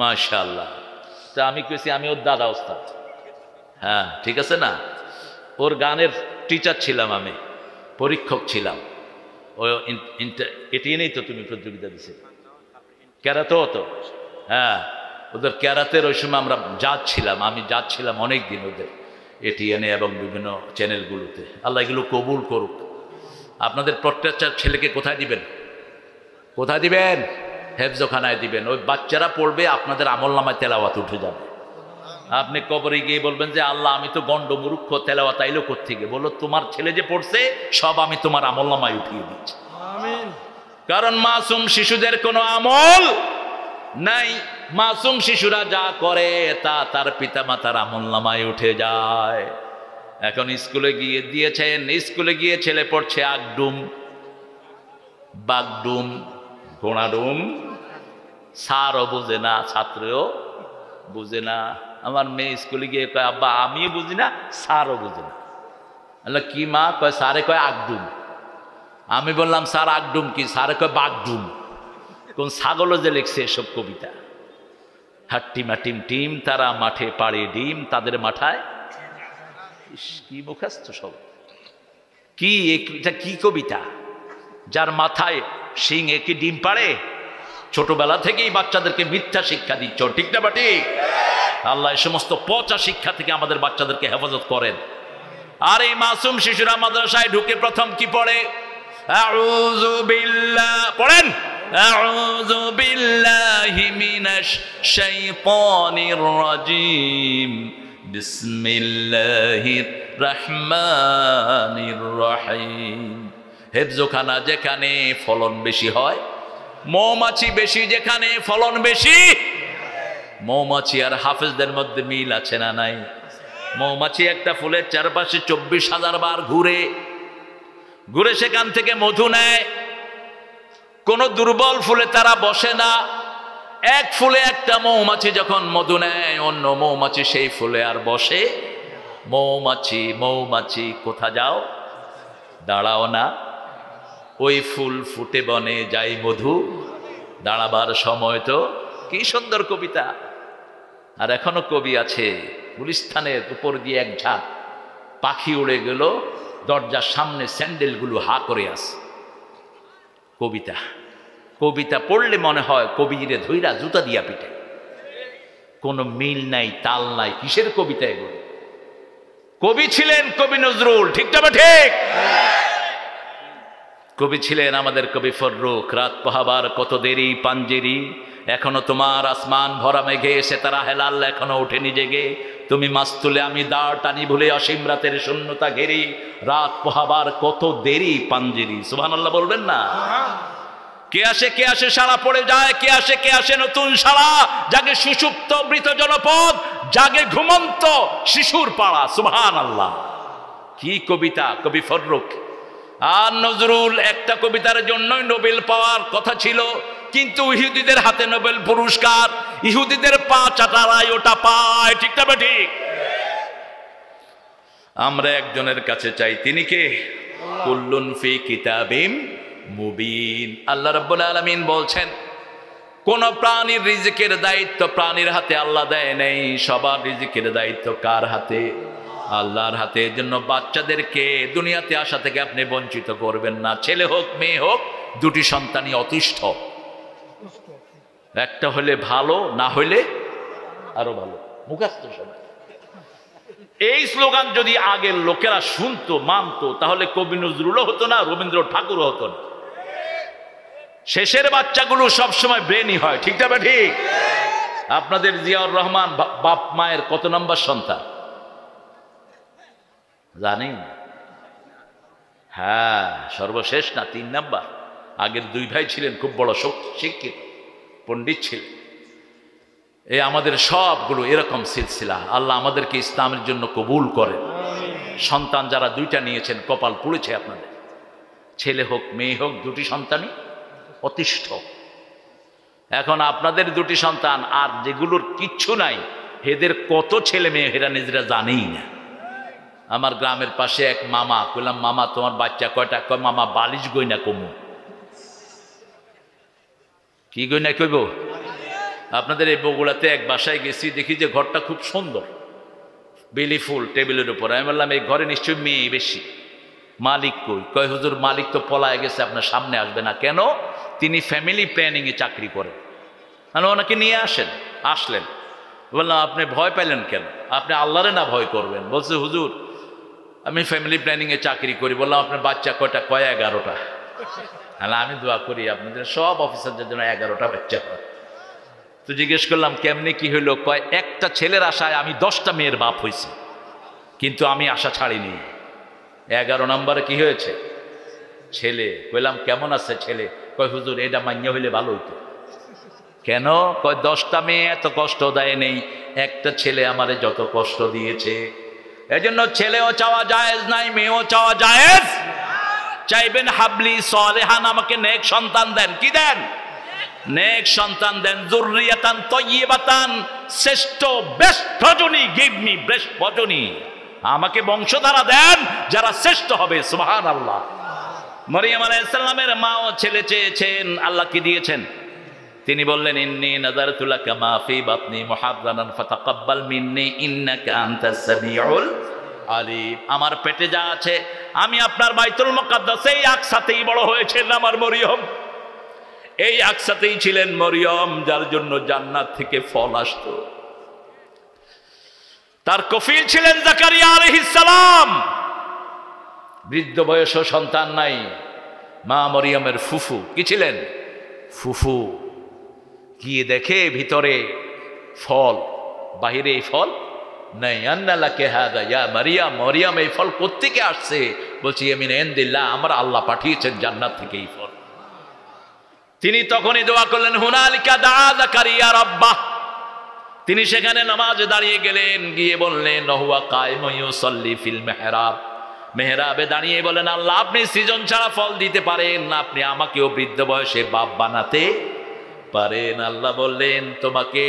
মাশাআল্লাহ। তা আমি কেছি আমি ওর দাদা ওস্তাদ। হ্যাঁ ঠিক আছে না, ওর গানের টিচার ছিলাম, আমি পরীক্ষক ছিলাম। ও এটি নেই তো তুমি প্রতিযোগিতা দিছে ক্যারাতেও তো। হ্যাঁ ওদের ক্যারাতের ওই সময় আমরা জাজ ছিলাম, আমি জাজ ছিলাম অনেক দিন ওদের এটিএনএ এবং বিভিন্ন চ্যানেলগুলোতে। আল্লাহ এগুলো কবুল করুক। আপনাদের প্রত্যেকটা ছেলেকে কোথায় দিবেন? কোথায় দিবেন? হেফজোখানায় দিবেন। ওই বাচ্চারা পড়বে, আপনাদের আমলনামায় তেলাওয়াত উঠে যাবে। আপনি কবরে গিয়ে বলবেন যে আল্লাহ আমি তো গন্ড মূর্খ, তেলাওয়াত আইলো কোত্থেকে? বললো তোমার ছেলে যে পড়ছে সব আমি তোমার আমলনামায় উঠিয়ে দিচ্ছি। কারণ মাসুম শিশুদের কোনো আমল নাই, মাসুম শিশুরা যা করে তা তার পিতা মাতার আমলনামায় উঠে যায়। এখন স্কুলে গিয়ে দিয়েছেন, স্কুলে গিয়ে ছেলে পড়ছে আগডুম, বাগডুম, ঘোড়াডুম, স্যারও বুঝে না, ছাত্রও বুঝে না। আমার মেয়ে স্কুলে গিয়ে কয় আব্বা আমিও বুঝি না, স্যারও বুঝে না। আল্লাহ কি মা? কয় স্যারে কয় আগডুম। আমি বললাম স্যার আগডুম কি? স্যারে কয় বাগডুম। কোন ছাগলও যে লিখছে এসব কবিতা। হাট্টিমা টিম টিম তারা মাঠে পাড়ে ডিম, তাদের মাথায় কি মুখস্থ সব। কি এটা কি কবিতা? যার মাথায় সিং একই ডিম পাড়ে। ছোটবেলা থেকেই বাচ্চাদেরকে মিথ্যা শিক্ষা দিচ্ছ, ঠিক না বা ঠিক? আল্লাহ এই সমস্ত পচা শিক্ষা থেকে আমাদের বাচ্চাদেরকে হেফাজত করেন। আর এই মাসুম শিশুরা মাদ্রাসায় ঢুকে প্রথম কি পড়ে? আউযু বিল্লাহ পড়েন, আউযু বিল্লাহি মিনাশ শাইতানির রাজিম, বিসমিল্লাহির রহমানির রহিম। হেফজখানা যেখানে ফলন বেশি হয়, মৌমাছি বেশি যেখানে ফলন বেশি। মৌমাছি আর হাফেজদের মধ্যে মিল আছে না নাই? মৌমাছি একটা ফুলের চারপাশে 24,000 বার ঘুরে ঘুরে সেখান থেকে মধু নেয়। কোন দুর্বল ফুলে তারা বসে না। এক ফুলে একটা মৌমাছি যখন মধু নেয়, অন্য মৌমাছি সেই ফুলে আর বসে। মৌমাছি মৌমাছি কোথা যাও, দাঁড়াও না, ওই ফুল ফুটে বনে যাই মধু, দাঁড়াবার সময় তো। কি সুন্দর কবিতা। আর এখনো কবি আছে, গুলিস্তানের উপর দিয়ে এক ঝাঁক পাখি উড়ে গেল, দরজার সামনে স্যান্ডেলগুলো হা করে আছে। কবিতা, কবিতা পড়লে মনে হয় কবিরে ধইরা জুতা দিয়া পিঠে। কোনো মিল নাই, তাল নাই, কিসের কবিতা এগুলো? কবি ছিলেন কবি নজরুল, ঠিক না বা ঠিক? কবি ছিলেন আমাদের কবি ফররুখ। রাত পোহাবার কত দেরি পাঞ্জেরি, এখনো তোমার আসমান ভরা মেঘে, সে তারা হেলাল এখনো ওঠেনি জেগে। তুমি মাছ তুলে আমি দাঁড় টানি ভুলে, অসীম রাতের শূন্যতা ঘেরি। রাত পোহাবার কত দেরি পাঞ্জেরি। সুবহানাল্লাহ বলবেন না? কে আসে সারা পড়ে যায়, কে আসে নতুন সারা। জাগে সুষুপ্ত মৃত জনপদ, জাগে ঘুমন্ত শিশুর পাড়া। সুবহানাল্লাহ। কি কবিতা কবি ফররুখ। আর নজরুল একটা কবিতার জন্যই নোবেল পাওয়ার কথা ছিল, কিন্তু ইহুদিদের হাতে নোবেল পুরস্কার, ইহুদিদের পা চাটারায় ওটা পায়, ঠিক না ঠিক? আমরা একজনের কাছে চাই, তিনি কে? কুল্লুন ফি কিতাবিম মুবিন। আল্লাহ রাব্বুল আলামিন বলছেন, কোন প্রাণীর রিজিকের দায়িত্ব প্রাণীর হাতে আল্লাহ দেয় নেই। সবার রিজিকের দায়িত্ব কার হাতে? আল্লাহর হাতে। এর জন্য বাচ্চাদেরকে দুনিয়াতে আসা থেকে আপনি বঞ্চিত করবেন না। ছেলে হোক মেয়ে হোক, দুটি সন্তানই অতিষ্ঠ। একটা হলে ভালো, না হইলে আরো ভালো। মুখস্থ সবাই। এই স্লোগান যদি আগের লোকেরা শুনতো, মানতো, তাহলে কবি নজরুলও হতো না, রবীন্দ্র ঠাকুরও হতো না। শেষের বাচ্চাগুলো সবসময় ব্রেনই হয়, ঠিক না ঠিক? আপনাদের জিয়াউর রহমান বাপ মায়ের কত নম্বর সন্তান জানেন? হ্যাঁ, সর্বশেষ না, 3 নাম্বার। আগের 2 ভাই ছিলেন খুব বড় শিক্ষিত পণ্ডিত ছিলেন। এই আমাদের সবগুলো এরকম সিলসিলা। আল্লাহ আমাদেরকে ইসলামের জন্য কবুল করেন। সন্তান যারা 2টা নিয়েছেন, কপাল পুড়েছে আপনাদের। ছেলে হোক মেয়ে হোক, 2টি সন্তানই অতিষ্ঠ। এখন আপনাদের 2টি সন্তান আর যেগুলোর কিচ্ছু নাই, এদের কত ছেলে মেয়ে এরা নিজেরা জানেই না। আমার গ্রামের পাশে এক মামা, বললাম মামা তোমার বাচ্চা কয়টা? কয় মামা বালিশ গয়না কমু। কি গয়না কইব? আপনাদের এই বগুড়াতে এক বাসায় গেছি, দেখি যে ঘরটা খুব সুন্দর, বেলি ফুল টেবিলের উপর। আমি বললাম এই ঘরে নিশ্চয়ই মেয়ে বেশি, মালিক কই? কয় হুজুর মালিক তো পলায় গেছে, আপনার সামনে আসবে না। কেন? তিনি ফ্যামিলি প্ল্যানিং এ চাকরি করেন। ওনাকে নিয়ে আসলেন। বললাম আপনি ভয় পেলেন কেন? আপনি আল্লাহরে না ভয় করবেন? বলছে হুজুর আমি ফ্যামিলি প্ল্যানিং এ চাকরি করি। বললাম আপনার বাচ্চা কয়টা? কয় 11টা। আমি দোয়া করি আপনাদের সব অফিসারদের জন্য 11টা বাচ্চা হয়। তো জিজ্ঞেস করলাম কেমনি কি হইলো? কয় একটা ছেলের আশায় আমি 10টা মেয়ের বাপ হয়েছি, কিন্তু আমি আশা ছাড়িনি। 11 নম্বরে কি হয়েছে? ছেলে। কইলাম কেমন আছে ছেলে? কয় হুজুর এটা মান্য হইলে ভালো হইতো। কেন? কয় 10টা মেয়ে এত কষ্ট দেয় নেই, একটা ছেলে আমারে যত কষ্ট দিয়েছে। এজন্য ছেলেও চাওয়া জায়েজ নাই, মেয়েও চাওয়া জায়েজ। চাইবেন হাবলি সালেহান, আমাকে নেক সন্তান দেন। কি দেন? নেক সন্তান দেন। যুররিয়াতান তাইয়্যিবাতান, শ্রেষ্ঠ বেস্ট প্রজনী, গিভ মি বেস্ট প্রজনী, আমাকে বংশধারা দেন যারা শ্রেষ্ঠ হবে। সুবহানাল্লাহ। মরিয়ম আলাইহিস সালামের মাও ছেলে চেয়েছেন, আল্লাহ কি দিয়েছেন? তিনি বললেন ইন্নী নাযারতু লাকা মা ফি বাতনি মুহাররারান ফাতাকাব্বাল মিন্নী ইন্নাকা আনতাস সামিউল আলিম। আমার পেটে যা আছে, আমি আপনার বাইতুল মুকাদ্দাসে এই আকসাতেই বড় হয়েছেন আমার মরিয়ম। এই আকসাতেই ছিলেন মরিয়ম, যার জন্য জান্নাত থেকে ফল আসতো। তার কফিল ছিলেন জাকারিয়া আলাইহিস সালাম। বৃদ্ধ বয়সও সন্তান নাই। মা মরিয়মের ফুফু কি ছিলেন? ফুফু। গিয়ে দেখে ভিতরে ফল, বাহিরে এই ফল নাই। আন্না লাকা হাযা ইয়া মারিয়াম, মরিয়ম এই ফল কোত্থেকে আসছে? বলছি মিন ইনদিল্লাহ, আমার আল্লাহ পাঠিয়েছেন জান্নাত থেকে এই ফল। তিনি তখনই দোয়া করলেন, হুনালিকা দাআ জাকারিয়া রাব্বাহ। তিনি সেখানে নামাজে দাঁড়িয়ে গেলেন, গিয়ে বললেন হুয়া কায়িমুন ইউসাল্লি ফিল মিহরাব। মেহরাবে দাঁড়িয়ে বলেন, আল্লাহ আপনি সৃজন ছাড়া ফল দিতে পারেন, আপনি আমাকেও বৃদ্ধ বয়সে বাপ বানাতে পারেন। আল্লাহ বললেন, তোমাকে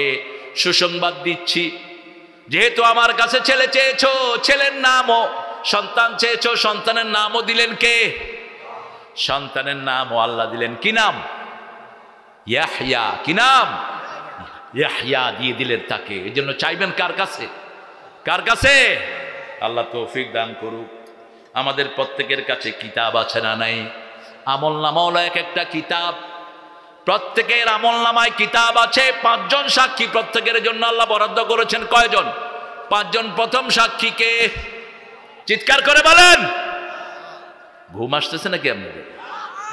সুসংবাদ দিচ্ছি, যেহেতু আমার কাছে ছেলে চেয়েছো, ছেলের নামও, সন্তান চেয়েছো, সন্তানের নামও দিলেন কে? সন্তানের নামও আল্লাহ দিলেন। কি নাম? ইয়াহইয়া। কি নাম? ইয়াহইয়া দিয়ে দিলেন তাকে। এই জন্য চাইবেন কার কাছে? কার কাছে? আল্লাহ তৌফিক দান করুক। আমাদের প্রত্যেকের কাছে কিতাব আছে না নাই? আমল নামা হলো এক একটা কিতাব। প্রত্যেকের আমল নামায় কিতাব আছে। 5 জন সাক্ষী প্রত্যেকের জন্য আল্লাহ বরাদ্দ করেছেন। কয়জন? 5 জন। প্রথম সাক্ষীকে চিৎকার করে বলেন। ঘুম আসতেছে নাকি আপনাদের?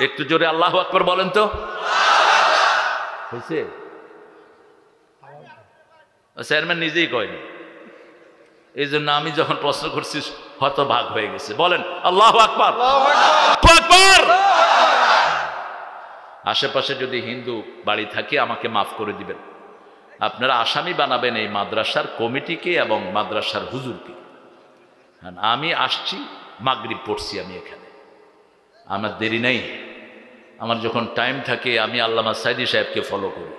একটু জোরে আল্লাহু আকবার বলেন তো। হয়েছে? চেয়ারম্যান নিজেই কয়নি, এই জন্য আমি যখন প্রশ্ন করছি হতভাগ হয়ে গেছে। বলেন আল্লাহু আকবার। আকবার। আশেপাশে যদি হিন্দু বাড়ি থাকে আমাকে মাফ করে দিবেন। আপনারা আসামি বানাবেন এই মাদ্রাসার কমিটিকে এবং মাদ্রাসার হুজুরকে। আমি আসছি, মাগরিব পড়ছি আমি এখানে, আমার দেরি নেই। আমার যখন টাইম থাকে আমি আল্লামা সাইদি সাহেবকে ফলো করি।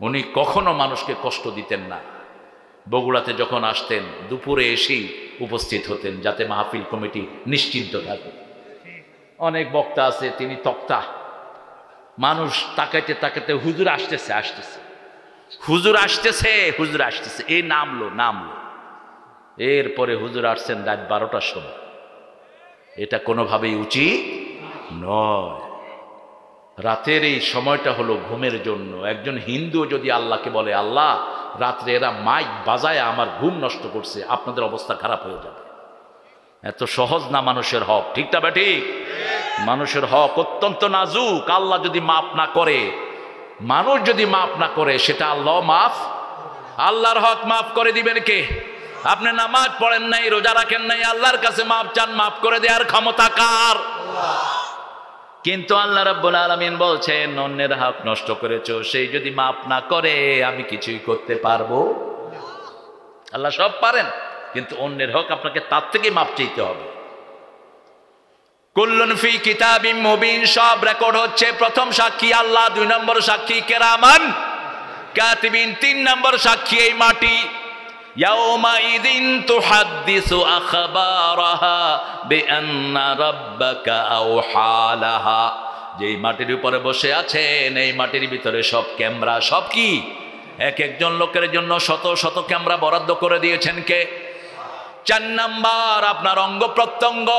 উনি কখনো মানুষকে কষ্ট দিতেন না। বগুড়াতে যখন আসতেন দুপুরে এসেই উপস্থিত হতেন, যাতে মাহফিল কমিটি নিশ্চিন্ত থাকে। অনেক বক্তা আছে, তিনি তক্তা, মানুষ তাকাইতে তাকাইতে হুজুর আসতেছে আসতেছে, হুজুর আসতেছে, হুজুর আসতেছে, এই নামলো। এরপরে হুজুর আসছেন রাত 12টার সময়। এটা কোনোভাবেই উচিত নয়। রাতের এই সময়টা হলো ঘুমের জন্য। একজন হিন্দু যদি আল্লাহকে বলে, আল্লাহ রাত্রে এরা মাইক বাজায় আমার ঘুম নষ্ট করছে, আপনাদের অবস্থা খারাপ হয়ে যাবে। এত সহজ না মানুষের হক। ঠিক না ঠিক? মানুষের হক অত্যন্ত নাজুক। আল্লাহ যদি মাফ না করে, মানুষ যদি মাফ না করে, সেটা আল্লাহ মাফ, আল্লাহর হক মাফ করে দিবেন কে? আপনি নামাজ পড়েন নাই, রোজা রাখেন নাই, আল্লাহর কাছে মাফ চান, মাফ করে দেওয়ার ক্ষমতা কার? কিন্তু আল্লাহ রাব্বুল আলামিন বলছেন, অন্যের হক নষ্ট করেছো, সেই যদি মাফ না করে আমি কিছুই করতে পারবো? আল্লাহ সব পারেন, কিন্তু অন্যের হক আপনাকে তার থেকে মাফ চাইতে হবে। কুল্লুন ফি কিতাবিম মুবিন, সব রেকর্ড হচ্ছে। প্রথম সাক্ষী আল্লাহ, 2 নম্বর সাক্ষী কিরামান কাতিবিন, 3 নম্বর সাক্ষী এই মাটি। ইয়াউমাইযিন তুহাদ্দিসু আখবারাহা বিআন্না রাব্বাকা আওহালাহা। যেই মাটির উপরে বসে আছেন, এই মাটির ভিতরে সব ক্যামেরা। সব কি? এক একজন লোকের জন্য শত শত ক্যামেরা বরাদ্দ করে দিয়েছেন কে? 4 নাম্বার আপনার অঙ্গ প্রত্যঙ্গ,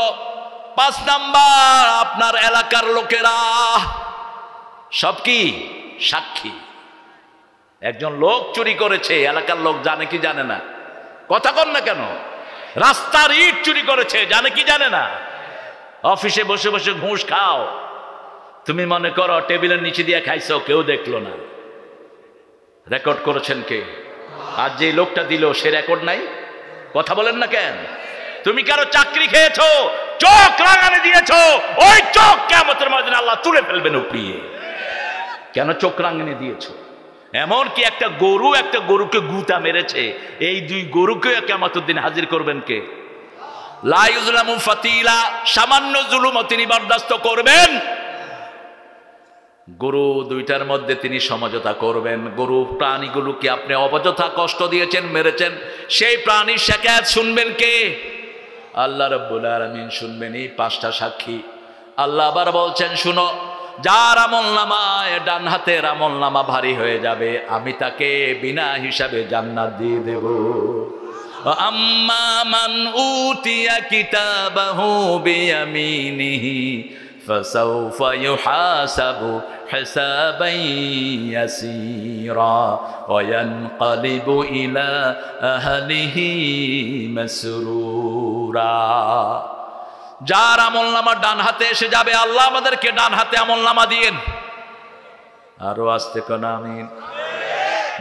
5 নাম্বার আপনার এলাকার লোকেরা। সব কি? সাক্ষী। একজন লোক চুরি করেছে, এলাকার লোক জানে কি জানে না? কথা কন না কেন? রাস্তার ইট চুরি করেছে, জানে কি জানে না? অফিসে বসে বসে ঘুষ খাও, তুমি মনে করো টেবিলের নিচে দিয়ে খাইছো, কেউ দেখলো না। রেকর্ড করেছেন কে? আর যে লোকটা দিল সে রেকর্ড নাই? কথা বলেন না কেন? তুমি কারো চাকরি খেয়েছো, চোখ রাঙানি দিয়েছো, ওই চোখ কিয়ামতের ময়দানে আল্লাহ তুলে ফেলবেন উপড়িয়ে। কেন চোখ রাঙানি দিয়েছো? এমন কি একটা গরুকে গুতা মেরেছে, এই দুই গরুকে কিয়ামতের দিন হাজির করবেন কে? লা ইউজলামু ফাতিলা, সামান্য জুলুমও তিনি বরদাস্ত করবেন। গরু দুইটার মধ্যে তিনি সমঝোতা করবেন। গরু প্রাণীগুলোকে আপনি অযথা কষ্ট দিয়েছেন, মেরেছেন, সেই প্রাণীর শিকায়ত শুনবেন কে? আল্লাহ রাব্বুল আলামিন শুনবেন। এই পাঁচটা সাক্ষী। আল্লাহ আবার বলছেন, শুনো, যার আমলনামায় ডান হাতের আমলনামা ভারী হয়ে যাবে, আমি তাকে বিনা হিসাবে জান্নাত দিয়ে দেব। আম্মা মান উতিয়া কিতাবাহু বিয়ামিনিহি ফাসাউফা ইউহাসাবু হিসাবান ইয়াসীরা ওয়া ইয়ানকালিবু ইলা আহলিহি মাসরুরা। যার আমলনামা ডান হাতে এসে যাবে, আল্লাহ আমাদেরকে ডান হাতে আমলনামা দিয়েন। আরো আস্তে কোন আমিন।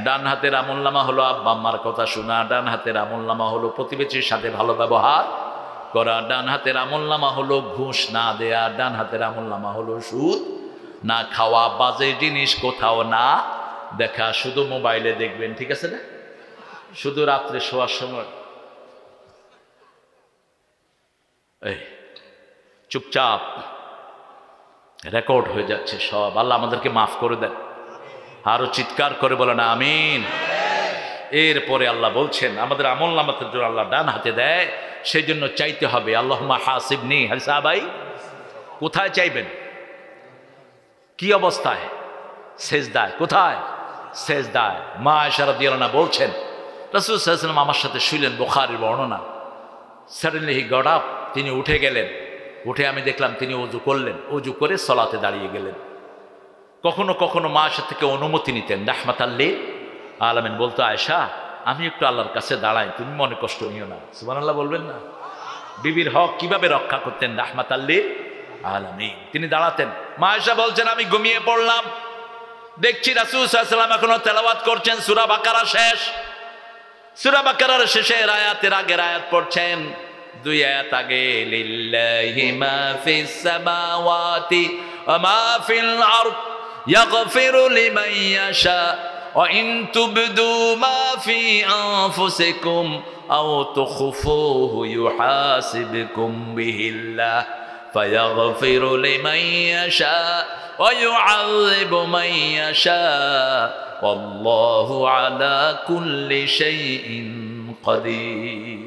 ডান হাতের আমলনামা হলো আব্বা আম্মার কথা শোনা, ডান হাতের আমলনামা হলো প্রতিবেশীর সাথে ভালো ব্যবহার করা, ডান হাতের আমলনামা হলো ঘুষ না দেয়া, ডান হাতের আমলনামা হলো সুদ না খাওয়া, বাজে জিনিস কোথাও না দেখা। শুধু মোবাইলে দেখবেন, ঠিক আছে না? শুধু রাত্রে শোয়ার সময় এই চুপচাপ রেকর্ড হয়ে যাচ্ছে সব। আল্লাহ আমাদেরকে মাফ করে দেন। আরো চিৎকার করে বলেন আমিন। এরপরে আল্লাহ বলছেন, আমাদের আমলনামার জন্য আল্লাহ ডান হাতে দেয়, সেই জন্য চাইতে হবে আল্লাহুম্মা হাসিবনি হিসাবাই। কোথায় চাইবেন? কি অবস্থায়? সেজদায়। কোথায়? সেজদায়। মা আয়েশা রাদিয়াল্লাহু আনহা বলছেন, রাসূল সাল্লাল্লাহু আলাইহি ওয়াসাল্লাম আমার সাথে শুইলেন, বুখারীর বর্ণনা। সাডেনলি হি গট আপ, তিনি উঠে গেলেন। উঠে আমি দেখলাম তিনি ওযু করলেন, ওযু করে সালাতে দাঁড়িয়ে গেলেন। কখনো কখনো মা আয়েশা থেকে অনুমতি নিতেন, রাহমাতাল লিল আলামিন বলতো, আয়েশা আমি একটু আল্লাহর কাছে দাঁড়াই, তুমি মনে কষ্ট নিও না। সুবহানাল্লাহ বলবেন না? বিবির হক কিভাবে রক্ষা করতেন রাহমাতাল লিল আলামিন। তিনি দাঁড়াতেন। মা আয়েশা বলছেন, আমি ঘুমিয়ে পড়লাম, দেখছি রাসূল সাল্লাল্লাহু আলাইহি ওয়াসাল্লাম এখনো তেলাওয়াত করছেন সূরা বাকারা শেষ। সূরা বাকারার শেষের আয়াতের আগের আয়াত পড়ছেন, দুই আয়াত আগে, লিল্লাহি মা ফিস সামাওয়াতি ওয়া মা ফিল আরদ ইয়াগফিরু লিমান ইয়াশা ওয়া ইন তুবদু মা ফি আনফুসিকুম আও তুখফুহু ইউহাসিবকুম বিহিল্লাহ ফায়াগফিরু লিমান ইয়াশা ওয়া ইউআযিবু মান ইয়াশা ওয়াল্লাহু আলা কুল্লি শাইইন কাদির।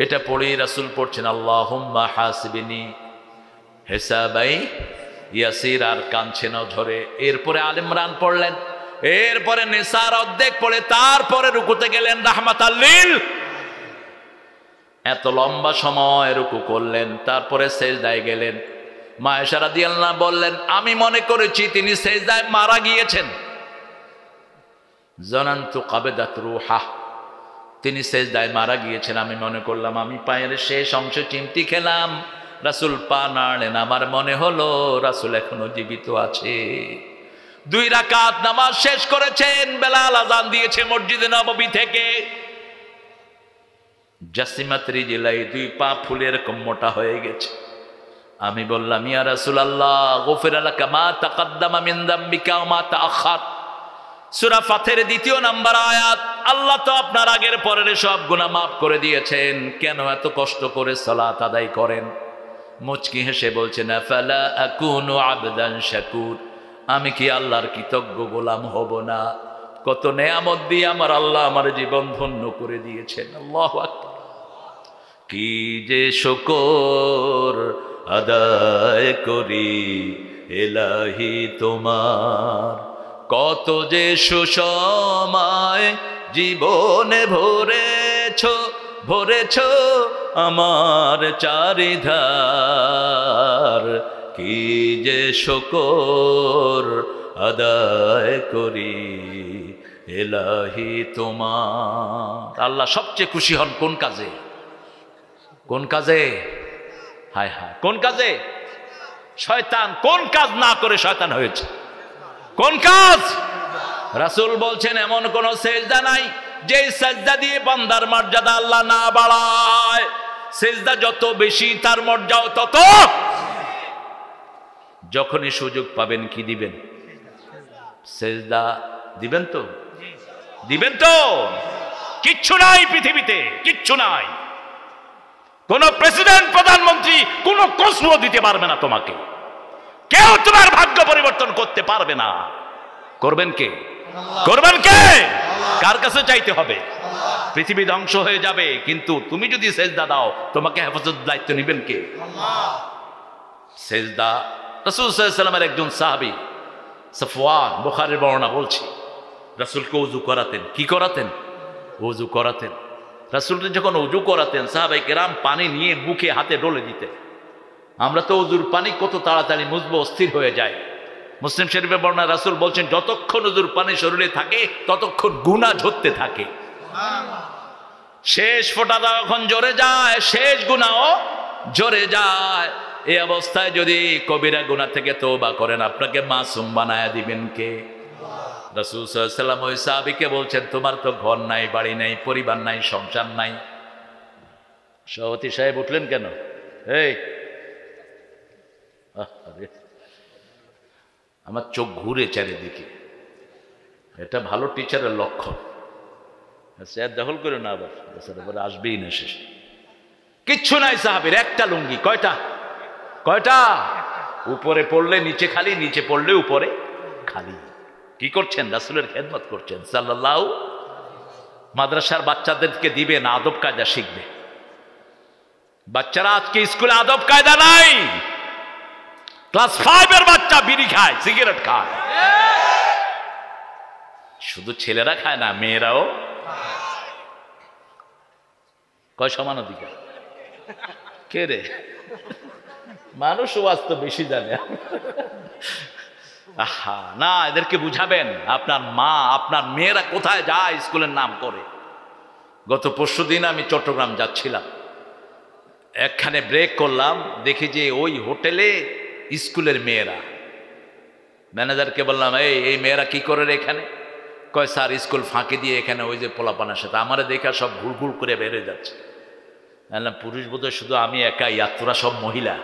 এটা পড়েই রাসূল পড়ছেন, আল্লাহুম্মা হাসিবনি হিসাবাই ইয়াসির, আর কাঁদছেন ঝরে। এরপরে আলে ইমরান পড়লেন, এরপরে নিসার অর্ধেক পড়ে তারপরে রুকুতে গেলেন রাহমাতাল লিল। এত লম্বা সময় রুকু করলেন, তারপরে সেজদায় গেলেন। মা আয়েশা রাদিয়াল্লাহু আনহা বললেন, আমি মনে করেছি তিনি সেজদায় মারা গিয়েছেন। জানান্তু কাবাদাত রূহা, তিনি সেজদায় মারা গিয়েছেন আমি মনে করলাম। আমি পায়ের শেষ অংশ চিমটি খেলাম, রাসূল পা নাড়লেন, আমার মনে হলো রাসূল এখনো জীবিত আছে। 2 রাকাত নামাজ শেষ করেছেন, বেলাল আযান দিয়েছে মসজিদে নববী থেকে। জাসিমাত রিজলাই, 2 পা ফুলের এরকম মোটা হয়ে গেছে। আমি বললাম, ইয়া রাসূলুল্লাহ, গফিরা লাকা মা তাকাদ্দামা মিন যামবিকা ওয়া মা তাআখার। সূরা ফাতির 2 নম্বর আয়াত, আল্লাহ তো আপনার আগের পরের সব গুনাহ মাফ করে দিয়েছেন, কেন এত কষ্ট করে সালাত আদায় করেন? মুচকি হেসে বলছেন, আফালা আকুনু আবদান শাকুর, আমি কি আল্লাহর কৃতজ্ঞ গোলাম হব না? কত নেয়ামত দিয়ে আমার আল্লাহ আমার জীবন ধন্য করে দিয়েছেন। আল্লাহু আকবার। কি যে শুকর আদায় করি ইলাহি তোমার, কত যে সুসময় জীবনে ভরেছ আমার চারিধার, কি যে শুকর আদায় করি ইলাহি তোমার। আল্লাহ সবচেয়ে খুশি হন কোন কাজে? কোন কাজে? হায় হায়, কোন কাজে? শয়তান কোন কাজ না করে শয়তান হয়েছে? কোন কাজ? রাসূল বলছেন এমন কোন সেজদা নাই যে সেজদা দিয়ে বান্দার মর্যাদা আল্লাহ না বাড়ায়। সেজদা যত বেশি তার মর্যাদা তত। যখনই সুযোগ পাবেন কি দিবেন? সেজদা দিবেন তো? দিবেন তো? কিচ্ছু নাই পৃথিবীতে, কিচ্ছু নাই। কোন প্রেসিডেন্ট, প্রধানমন্ত্রী কোন কসম দিতে পারবে না তোমাকে। কেউ তোমার ভাগ্য পরিবর্তন করতে পারবে না। করবেন কে? করবেন কে? কার কাছে চাইতে হবে? পৃথিবী ধ্বংস হয়ে যাবে, কিন্তু তুমি যদি সেজদা দাও তোমাকে হেফাজত দায়িত্ব নেবেন কে? সেজদা। রাসূল সাল্লাল্লাহু আলাইহি ওয়াসাল্লামের একজন সাহাবী সাফওয়ান, বুখারীর বর্ণনা বলছি, রাসূলকে ওযু করাতেন। কি করাতেন? ওযু করাতেন। রাসূলকে যখন ওযু করাতেন সাহাবায়ে কেরাম পানি নিয়ে মুখে হাতে ডলে দিতেন। আমরা তো ওযুর পানি কত তাড়াতাড়ি মুছবো, অস্থির হয়ে যায়। মুসলিম শরীফের বর্ণনা রাসূল বলছেন যতক্ষণ ওযুর পানি শরীরে থাকে ততক্ষণ গুনাহ ঝরতে থাকে। শেষ ফোঁটাটা যখন ঝরে যায় শেষ গুনাহও ঝরে যায়। এই অবস্থায় যদি কবিরা গুনাহ থেকে তওবা করেন আপনাকে মাসুম বানায়া দিবেন কে? রাসূল সাল্লাল্লাহু আলাইহি ওয়াসাল্লাম ওই সাহাবীকে বলছেন তোমার তো ঘর নাই, বাড়ি নাই, পরিবার নাই, সংসার নাই। সভাপতি সাহেব উঠলেন কেন? এই আমার চোখ ঘুরে চারিদিকে, এটা ভালো টিচারের লক্ষণ। স্যার দখল করে না, আবার পরে আসবেই না শেষ। কিচ্ছু নাই সাহাবীর, একটা লুঙ্গি। কয়টা? কয়টা? উপরে পড়লে নিচে খালি, নিচে পড়লে উপরে খালি। কি করছেন? রাসূলের খেদমত করছেন সাল্লাল্লাহু। মাদ্রাসার বাচ্চাদেরকে দিবেন, আদব কায়দা শিখবে। বাচ্চারা আজকে স্কুলে আদব কায়দা নাই। ক্লাস 5 এর বাচ্চা বিড়ি খায়, সিগারেট খায়। শুধু ছেলেরা খায় না, মেয়েরাও। কয় সমান অধিকার? কে রে? মানুষ ওয়াজ তো বেশি জানে। আহা না, এদেরকে বুঝাবেন। আপনার মা, আপনার মেয়েরা কোথায় যায় স্কুলের নাম করে। গত পরশুদিন আমি চট্টগ্রাম যাচ্ছিলাম, একখানে ব্রেক করলাম, দেখি যে ওই হোটেলে স্কুলের মেয়েরা। ম্যানেজারকে বললাম এই মেয়েরা কি করে এখানে? কয় স্যার স্কুল ফাঁকি দিয়ে এখানে ওই যে পোলাপানের সাথে। আমারে দেখা সব ঘুরঘুর করে বেরিয়ে যাচ্ছে। বললাম পুরুষ বোধহয় শুধু আমি একাই, তোরা সব মহিলা।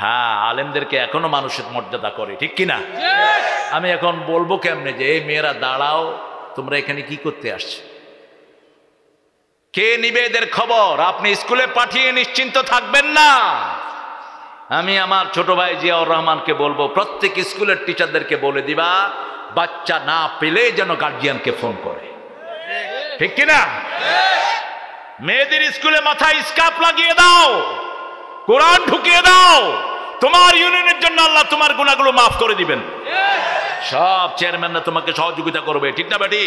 হ্যাঁ, আলেমদেরকে এখনো মানুষের মর্যাদা করে, ঠিক কিনা? আমি এখন বলবো কেমনে যে এই মেয়েরা দাঁড়াও, তোমরা এখানে কি করতে আসছো? কে নিবে এদের খবর? আপনি স্কুলে পাঠিয়ে নিশ্চিন্ত থাকবেন না। আমি আমার ছোট ভাই জিয়াউর রহমানকে বলবো প্রত্যেক স্কুলের টিচারদেরকে বলে দিবা বাচ্চা না পেলে যেন গার্জিয়ানকে ফোন করে, ঠিক কিনা? মেয়েদের স্কুলে মাথায় স্কার্ফ লাগিয়ে দাও, কোরআন ঢুকিয়ে দাও। তোমার ইউনিয়নের জন্য আল্লাহ তোমার গুনাহগুলো মাফ করে দিবেন। সব চেয়ারম্যানরা তোমাকে সহযোগিতা করবে, ঠিক না বেটি?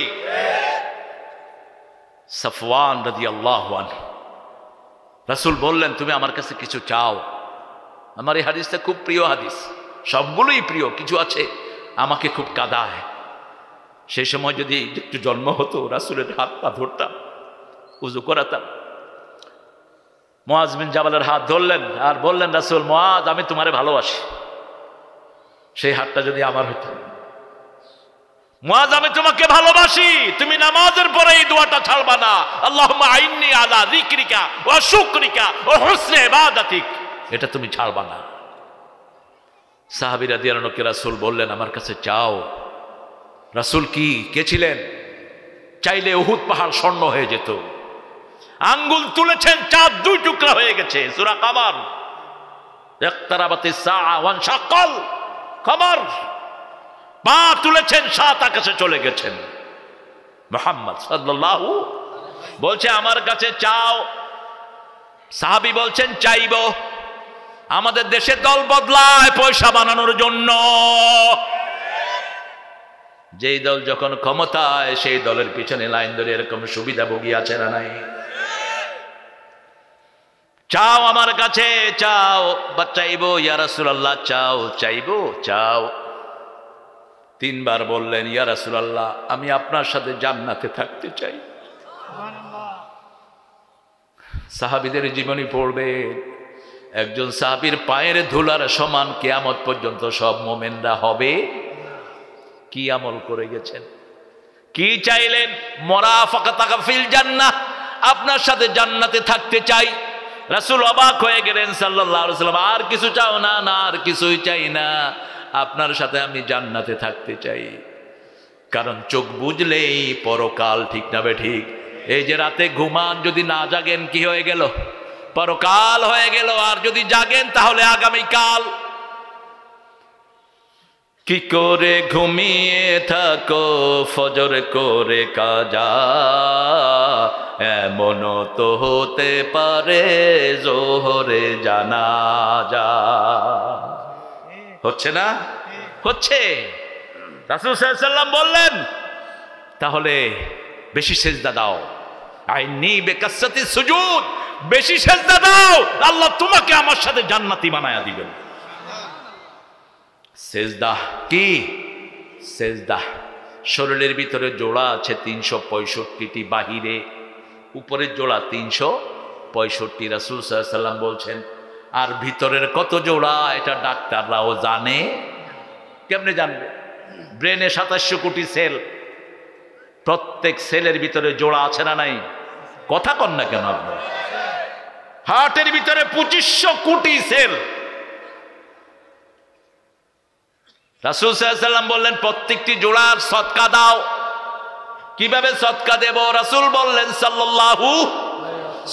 সাফওয়ান রাদিয়াল্লাহু আনহু, রাসূল বললেন তুমি আমার কাছে কিছু চাও। আমার এই হাদিসটা খুব প্রিয় হাদিস, সবগুলোই প্রিয়, কিছু আছে আমাকে খুব কাঁদায়। সেই সময় যদি একটু জন্ম হতো রাসূলের হাত পা ধরতাম, উযু করাতাম। মুআজ বিন জাবালের হাত ধরলেন আর বললেন রাসূল, মুআজ আমি তোমারে ভালোবাসি। সেই হাতটা যদি আমার হতো। মুআজ আমি তোমাকে ভালোবাসি, তুমি নামাজের পরে এই দোয়াটা ছাড়বা না, আল্লাহুম্মা আইন্নি আলা যিকরিকা ওয়া শুকরিকা ওয়া হুসনি ইবাদাতিক, এটা তুমি ছাড়বা না। সাহাবী রাদিয়াল্লাহু আনহু রাসূল বললেন আমার কাছে চাও। রাসূল কি কে ছিলেন? চাইলে উহুদ পাহাড় স্বর্ণ হয়ে যেত। আঙ্গুল তুলেছেন, চাঁদ 2 টুকরা হয়ে গেছে। সূরা কমর, ইকতারাবাতিস সাআ ওয়ান শাক্কাল কমর। পা তুলেছেন, 7 আকাশে চলে গেছেন। মুহাম্মদ সাল্লাল্লাহু বলছে আমার কাছে চাও। সাহাবী বলছেন চাইবো। আমাদের দেশে দল বদলায় পয়সা বানানোর জন্য। যেই দল যখন ক্ষমতায় সেই দলের পিছনে লাইন ধরে এরকম সুবিধাভোগী আছে না নাই? চাও আমার কাছে, চাও। চাইবো ইয়া রাসূলুল্লাহ, চাও চাইবো, চাও। 3 বার বললেন ইয়া রাসূলুল্লাহ আমি আপনার সাথে জান্নাতে থাকতে চাই। সাহাবীদের জীবনী পড়বে, একজন সাহাবীর পায়ের ধুলার সমান কিয়ামত পর্যন্ত সব মুমিনরা হবে। কি আমল করে গেছেন, কি চাইলেন? মুরাফাকাতাকা ফিল জান্নাহ, আপনার সাথে জান্নাতে থাকতে চাই। রাসূল অবাক হয়ে গেলেন সাল্লাল্লাহু আলাইহি ওয়াসাল্লাম, আর কিছু চাও না? না, আর কিছুই চাই না, আপনার সাথে আমি জান্নাতে থাকতে চাই। কারণ চোখ বুঝলেই পরকাল, ঠিক না বে ঠিক? এই যে রাতে ঘুমান, যদি না জাগেন কি হয়ে গেল? পরকাল হয়ে গেল। আর যদি জাগেন তাহলে আগামীকাল। কি করে ঘুমিয়ে থাকো ফজর করে কাজা, এমনও তো হতে পারে জোহরে জানাজা। হচ্ছে না? হচ্ছে। রাসূল সাল্লাল্লাহু আলাইহি ওয়াসাল্লাম বললেন, তাহলে বেশি সেজদা দাও। আইনি বিকাসরাতি সুজুদ, বেশি সেজদা দাও, আল্লাহ তোমাকে আমার সাথে জান্নাতি বানায়া দিবেন। সেজদা কি? সেজদা শরীরের ভিতরে জোড়া আছে 365টি, বাহিরে উপরের জোড়া 365। রাসূল সাল্লাল্লাহু আলাইহি ওয়াসাল্লাম বলছেন, আর ভিতরের কত জোড়া এটা ডাক্তাররাও জানে। কেমনে জানবে? ব্রেনে 2700 কোটি সেল, প্রত্যেক সেলের ভিতরে জোড়া আছে না নাই? কথা কন না কেন আপনার? হার্টের ভিতরে 2500 কোটি সেল। রাসূল সাল্লাল্লাহু আলাইহি ওয়াসাল্লাম বললেন, প্রত্যেকটি জোড়ার সদকা দাও। কিভাবে সদকা দেব? রাসূল বললেন সাল্লাল্লাহু,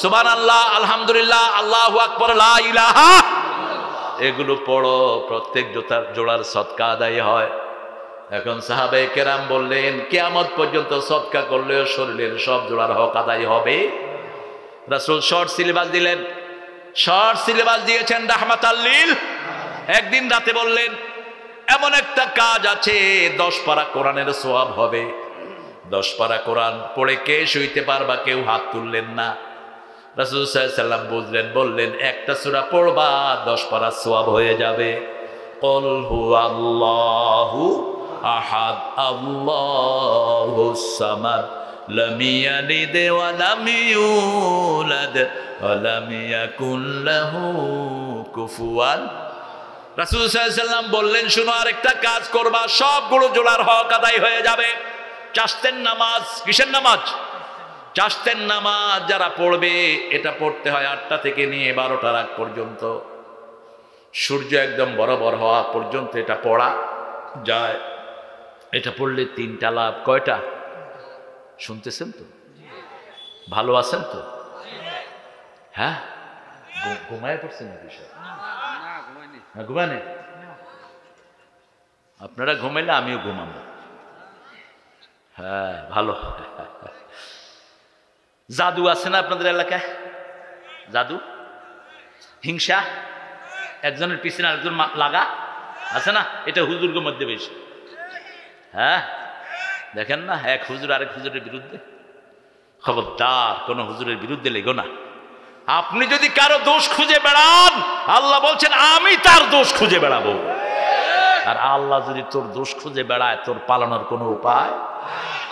সুবহানাল্লাহ, আলহামদুলিল্লাহ, আল্লাহু আকবার, লা ইলাহা, এগুলো পড়ো, প্রত্যেক জোড়ার সদকা আদায় হয়। এখন সাহাবায়ে কেরাম বললেন, কিয়ামত পর্যন্ত সদকা করলেও শরীরের সব জোড়ার হক আদায় হবে? রাসূল শর্ট সিলেবাস দিলেন, শর্ট সিলেবাস দিয়েছেন রাহমাতাল লিল। একদিন রাতে বললেন, এমন একটা কাজ আছে, 10 পারা কোরআনের সওয়াব হবে। 10 পারা কোরআন পড়ে কে শুইতে পারবা? কেউ হাত তুললেন না। রাসূল সাল্লাল্লাহু আলাইহি ওয়াসাল্লাম বুঝলেন, বললেন, একটা সূরা পড়বা, 10 পারা সওয়াব হয়ে যাবে। কুল হুয়াল্লাহু আহাদ, আল্লাহুস সামাদ, লাম ইয়ালিদ ওয়া লাম ইউলাদ ওয়া লাম ইয়াকুল লাহু কুফুয়ান। রাসূল সাল্লাল্লাহু আলাইহি ওয়াসাল্লাম বললেন, শুনো, আরেকটা কাজ করবা, সবগুলো জোড়ার হক আদায় হয়ে যাবে। চাশতের নামাজ, কিসের নামাজ? চাশতের নামাজ যারা পড়বে, এটা পড়তে হয় 8টা থেকে নিয়ে 12টার আগ পর্যন্ত, সূর্য একদম বরাবর হওয়া পর্যন্ত এটা পড়া যায়। এটা পড়লে 3টা লাভ। কয়টা? শুনতেছেন তো? ভালো আছেন তো? হ্যাঁ, ঘুমায় পড়ছেন না? বিষয় ঘুমানে, আপনারা ঘুমাইলে আমিও ঘুমাবো। হ্যাঁ, ভালো। জাদু আছে না আপনাদের এলাকায়? জাদু, হিংসা, একজনের পিছনে আরেকজন লাগা আছে না? এটা হুজুরদের মধ্যে বেশি। হ্যাঁ, দেখেন না, এক হুজুর আরেক হুজুরের বিরুদ্ধে। খবরদার, কোন হুজুরের বিরুদ্ধে লেগো না। আপনি যদি কারো দোষ খুঁজে বেড়ান, আল্লাহ বলছেন আমি তার দোষ খুঁজে বেড়াবো। আর আল্লাহ যদি তোর দোষ খুঁজে বেড়ায়, তোর পালানোর কোনো উপায়?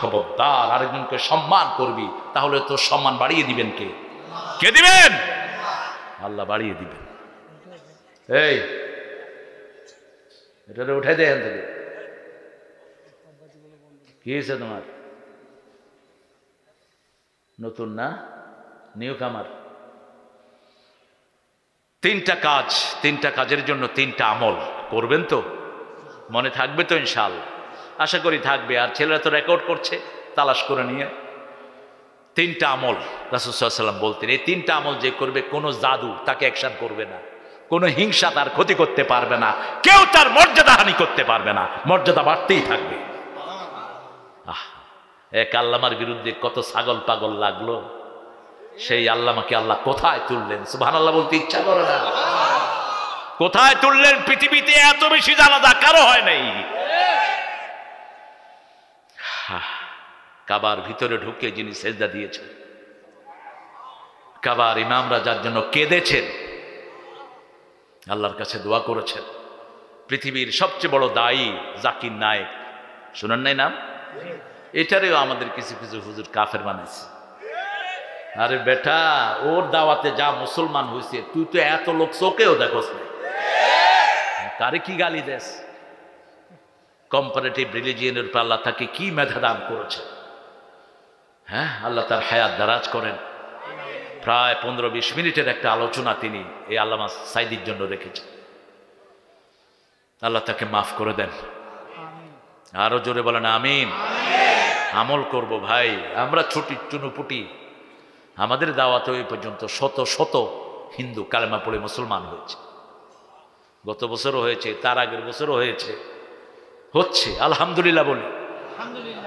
খবরদার, আরেকজনকে সম্মান করবি, তাহলে তোর সম্মান বাড়িয়ে দিবেন কে? কে দিবেন? আল্লাহ বাড়িয়ে দিবেন। এই, এটা উঠে দেন থেকে। কি হয়েছে তোমার? নতুন না? নিউ কামার? 3টা কাজ, 3টা কাজের জন্য 3টা আমল করবেন তো? মনে থাকবে তো ইনশাআল্লাহ? আশা করি থাকবে। আর ছেলেরা তো রেকর্ড করছে, তালাশ করে নিয়ে। 3টা আমল রাসূল সাল্লাল্লাহু আলাইহি ওয়াসাল্লাম বলতেন, এই 3টা আমল যে করবে, কোনো জাদু তাকে অ্যাকশন করবে না, কোনো হিংসা তার ক্ষতি করতে পারবে না, কেউ তার মর্যাদা হানি করতে পারবে না, মর্যাদা বাড়তেই থাকবে। এক আল্লামার বিরুদ্ধে কত ছাগল পাগল লাগলো, সেই আল্লামাকে আল্লাহ কোথায় তুললেন? সুবহানাল্লাহ বলতে ইচ্ছা করে না? কোথায় তুললেন? পৃথিবীতে এত বেশি জানাজা কারো হয় নাই। কাবার ভিতরে ঢুকে যিনি সেজদা দিয়েছেন, কাবার ইমামরা যার জন্য কেঁদেছেন, আল্লাহর কাছে দোয়া করেছেন, পৃথিবীর সবচেয়ে বড় দায়ী জাকির নায়েক, শুনেন নাই নাম? এটারেও আমাদের কিছু কিছু হুজুর কাফের বানাইছে। আরে বেটা, ওর দাওয়াতে যা মুসলমান হয়েছে, তুই তো এত লোক চোখেও দেখোস না, কারে কি গালি দেস? কম্পারেটিভ রিলিজিয়নের উপর আল্লাহ তাকে কি মেধা দান করেছে। হ্যাঁ, আল্লাহ তার হায়াত দারাজ করেন। প্রায় 15-20 মিনিটের একটা আলোচনা তিনি এই আল্লামা সাইদির জন্য রেখেছেন। আল্লাহ তাকে মাফ করে দেন। আরো জোরে বলেন আমিন। আমল করব ভাই, আমরা ছুটি চুনুপুটি, আমাদের দাওয়াতে ওই পর্যন্ত শত শত হিন্দু কালেমা পড়ে মুসলমান হয়েছে। গত বছরও হয়েছে, তার আগের বছরও হয়েছে, হচ্ছে। আলহামদুলিল্লাহ বলি,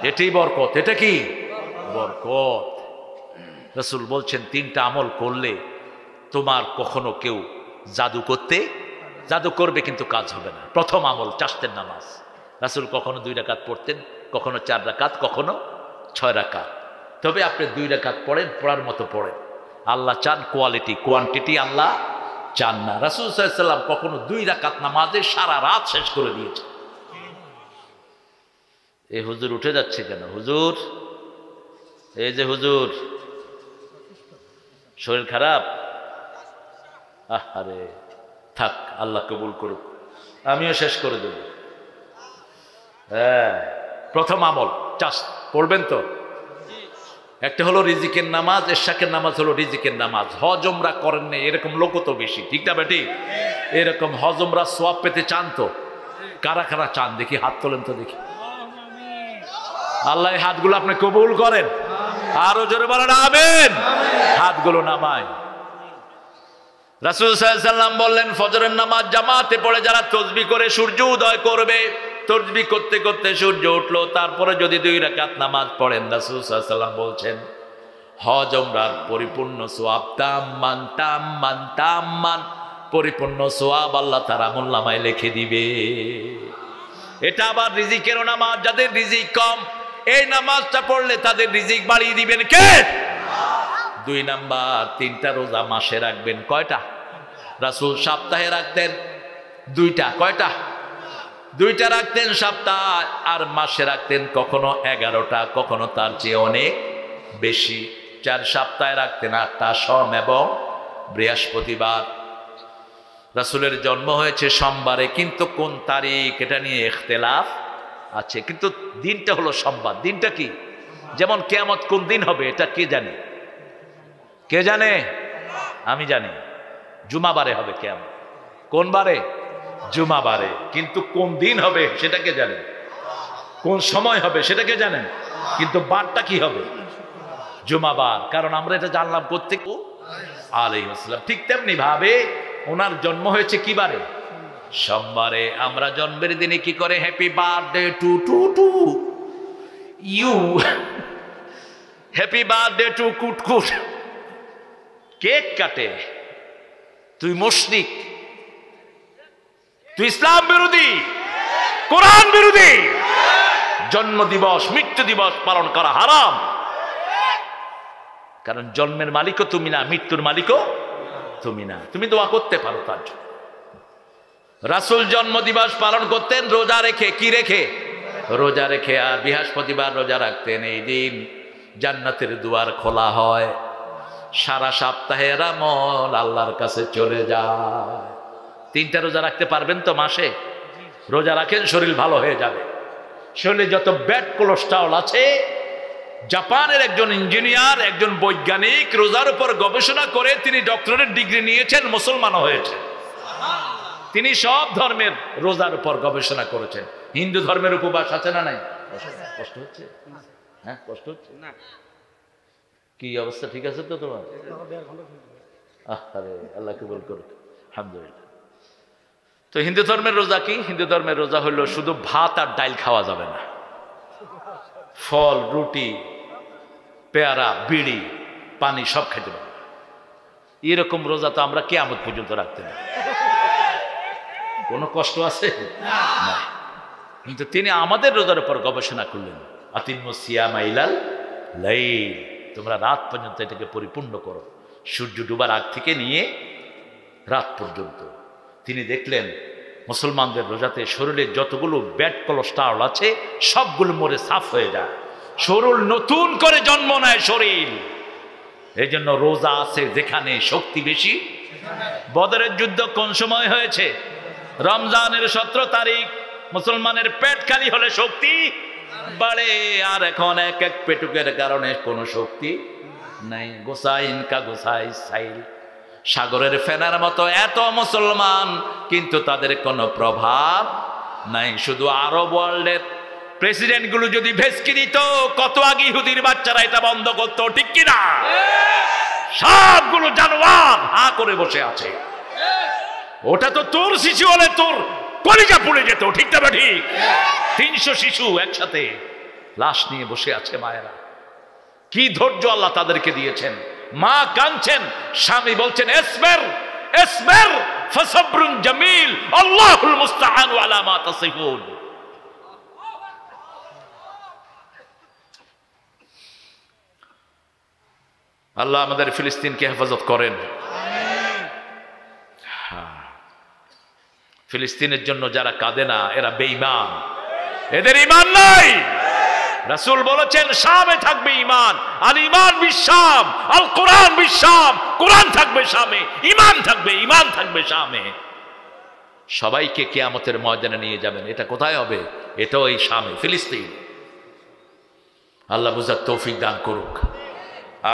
এটাই বরকত। এটা কি বরকত? রাসূল বলছেন 3টা আমল করলে তোমার কখনো কেউ জাদু করবে কিন্তু কাজ হবে না। প্রথম আমল চাষতের নামাজ। রাসূল কখনো 2 রাকাত পড়তেন, কখনো 4 রাকাত, কখনো 6 রাকাত। তবে আপনি 2 রাকাত পড়েন, পড়ার মতো পড়েন। আল্লাহ চান কোয়ালিটি, কোয়ান্টিটি আল্লাহ চান না। রাসূল সাল্লাল্লাহু আলাইহি ওয়াসাল্লাম কখনো 2 রাকাত নামাজে সারা রাত শেষ করে দিয়েছে। এই হুজুর উঠে যাচ্ছে কেন? হুজুর, এই যে হুজুর, শরীর খারাপ? আরে থাক, আল্লাহ কবুল করুক, আমিও শেষ করে দেব। হ্যাঁ, প্রথম আমল চাষ পড়বেন তো। একটা হলো রিজিকের নামাজ, এশাকের নামাজ হলো রিজিকের নামাজ। হজ উমরা করেন না এরকম লোকও তো বেশি, ঠিক না বেটি? এরকম হজ উমরা সওয়াব পেতে চান তো? কারা কারা চান দেখি হাত তোলেন তো দেখি। আল্লাহ হাতগুলো আপনি কবুল করেন। আরো জোরে বলেন আমিন। হাতগুলো নামায়। রাসূল সাল্লাল্লাহু আলাইহি ওয়াসাল্লাম বললেন, ফজরের নামাজ জামাতে পড়ে যারা তাসবিহ করে সূর্য উদয় করবে, তাসবিহ করতে করতে সূর্য উঠলো, তারপরে যদি 2 রাকাত নামাজ পড়েন, রাসূল সাল্লাল্লাহু আলাইহি ওয়াসাল্লাম বলছেন হজ উমরার পরিপূর্ণ সওয়াব, তাম্মান তাম্মান তাম্মান, পরিপূর্ণ সওয়াব আল্লাহ তার আমলনামায় লিখে দিবে। এটা আবার রিজিকের নামাজ। যাদের রিজিক কম, এই নামাজটা পড়লে তাদের রিজিক বাড়িয়ে দিবেন কে? 2 নাম্বার, 3টা রোজা মাসে রাখবেন। কয়টা? রাসূল সপ্তাহে রাখতেন 2টা। কয়টা? 2টা রাখতেন সপ্তাহ, আর মাসে রাখতেন কখনো 11টা, কখনো তার চেয়ে অনেক বেশি। 4 সপ্তাহে রাখতেন 8টা, সোম এবং বৃহস্পতিবার। রাসূলের জন্ম হয়েছে সোমবারে, কিন্তু কোন তারিখ এটা নিয়ে ইখতিলাফ আছে, কিন্তু দিনটা হলো সোমবার। দিনটা কি? যেমন কিয়ামত কোন দিন হবে এটা কে জানে? কে জানে? আমি জানি। জুমাবারে হবে কিয়ামত। কোন বারে? জুমাবারে। কিন্তু কোন দিন হবে সেটা কে জানেন? কোন সময় হবে সেটা কে জানেন? কিন্তু বারটা কি হবে? জুমাবার। কারণ আমরা এটা জানলাম কোত্থেকে? আলাইহিস সালাম। ঠিক তেমনি ভাবে ওনার জন্ম হয়েছে কি বারে? সোমবারে। আমরা জন্মের দিনে কি করে? Happy birthday to to to you, happy birthday to কুট কুট, কেক কাটে। তুই মুশরিক, তুই ইসলাম বিরোধী, কোরআন বিরোধী। জন্ম দিবস, মৃত্যু দিবস পালন করা হারাম। কারণ জন্মের মালিকও তুমি না, মৃত্যুর মালিকও তুমি না। তুমি দোয়া করতে পারো তার জন্য। রাসূল জন্ম দিবস পালন করতেন রোজা রেখে। কি রেখে? রোজা রেখে। আর বৃহস্পতিবার রোজা রাখতেন। এই দিন জান্নাতের দুয়ার খোলা হয়, সারা সপ্তাহের আমল আল্লাহর কাছে চলে যায়। 3টা রোজা রাখতে পারবেন তো মাসে? রোজা রাখেন, শরীর ভালো হয়ে যাবে। শরীরে যত ব্যাড কোলেস্টেরল আছে, জাপানের একজন ইঞ্জিনিয়ার, একজন বৈজ্ঞানিক রোজার উপর গবেষণা করে তিনি ডক্টরেট ডিগ্রি নিয়েছেন, মুসলমানও হয়েছে। তিনি সব ধর্মের রোজার উপর গবেষণা করেছেন। হিন্দু ধর্মের উপবাস আছে না নাই? কষ্ট হচ্ছে? হ্যাঁ, কষ্ট হচ্ছে না? কি অবস্থা? ঠিক আছে তো তোমার? আরে আল্লাহ কবুল করুক, আলহামদুলিল্লাহ। তো হিন্দু ধর্মের রোজা কি? হিন্দু ধর্মের রোজা হলো শুধু ভাত আর ডাল খাওয়া যাবে না, ফল, রুটি, পেয়ারা, বিড়ি, পানি সব খেতে পারবে। এরকম রোজা তো আমরা কিয়ামত পর্যন্ত রাখতে না। কোনো কষ্ট আছে না। কিন্তু তিনি আমাদের রোজার উপর গবেষণা করলেন, আতিম্মুস সিয়ামা ইলাল লাইল, তোমরা রাত পর্যন্ত এটাকে পরিপূর্ণ করো, সূর্য ডুবার আগ থেকে নিয়ে রাত পর্যন্ত। তিনি দেখলেন মুসলমানদের রোজাতে শরীরে যতগুলো ব্যাড কোলেস্টেরল আছে সবগুলো মরে সাফ হয়ে যায়, শরীর নতুন করে জন্ম নেয় শরীর। এই জন্য রোজা আছে যেখানে শক্তি বেশি। বদরের যুদ্ধ কোন সময় হয়েছে? রমজানের 17 তারিখ। মুসলমানের পেট খালি হলে শক্তি বাড়ে, আর এখন এক এক পেটুকের কারণে কোনো শক্তি নাই। গোসাইন কা গোসাই সাইল, সাগরের ফেনার মতো এত মুসলমান, কিন্তু তাদের কোনো প্রভাব নাই। শুধু আরব ওয়ার্ল্ডের প্রেসিডেন্টগুলো যদি ভেস্কি দিত, কত আগে ইহুদির বাচ্চারা এটা বন্ধ করতো, ঠিক কিনা? সবগুলো জানোয়ার হা করে বসে আছে। ওটা তো তোর শিশু হলে তোর কলিজা পুড়ে যেত, ঠিক না? ঠিক। 300 শিশু একসাথে লাশ নিয়ে বসে আছে মায়েরা। কি ধৈর্য আল্লাহ তাদেরকে দিয়েছেন। মা কাঁদছেন, স্বামী বলছেন ইসবির ইসবির ফাসাবরুন জামিল আল্লাহুল মুস্তাআন আলা মা তাসিফুন। আল্লাহ আমাদের ফিলিস্তিনকে হেফাজত করেন। ফিলিস্তিনের জন্য যারা কাঁদে না এরা বেঈমান, এদের ঈমান নাই। রাসূল বলেছেন শামে থাকবে ঈমান, আল ঈমান বিশ-শাম, আল কোরআন বিশ-শাম, কোরআন থাকবে শামে, ঈমান থাকবে শামে। সবাইকে কিয়ামতের ময়দানে নিয়ে যাবেন। এটা কোথায় হবে? এটাও এই শামে, ফিলিস্তিন। আল্লাহ বুঝার তৌফিক দান করুক।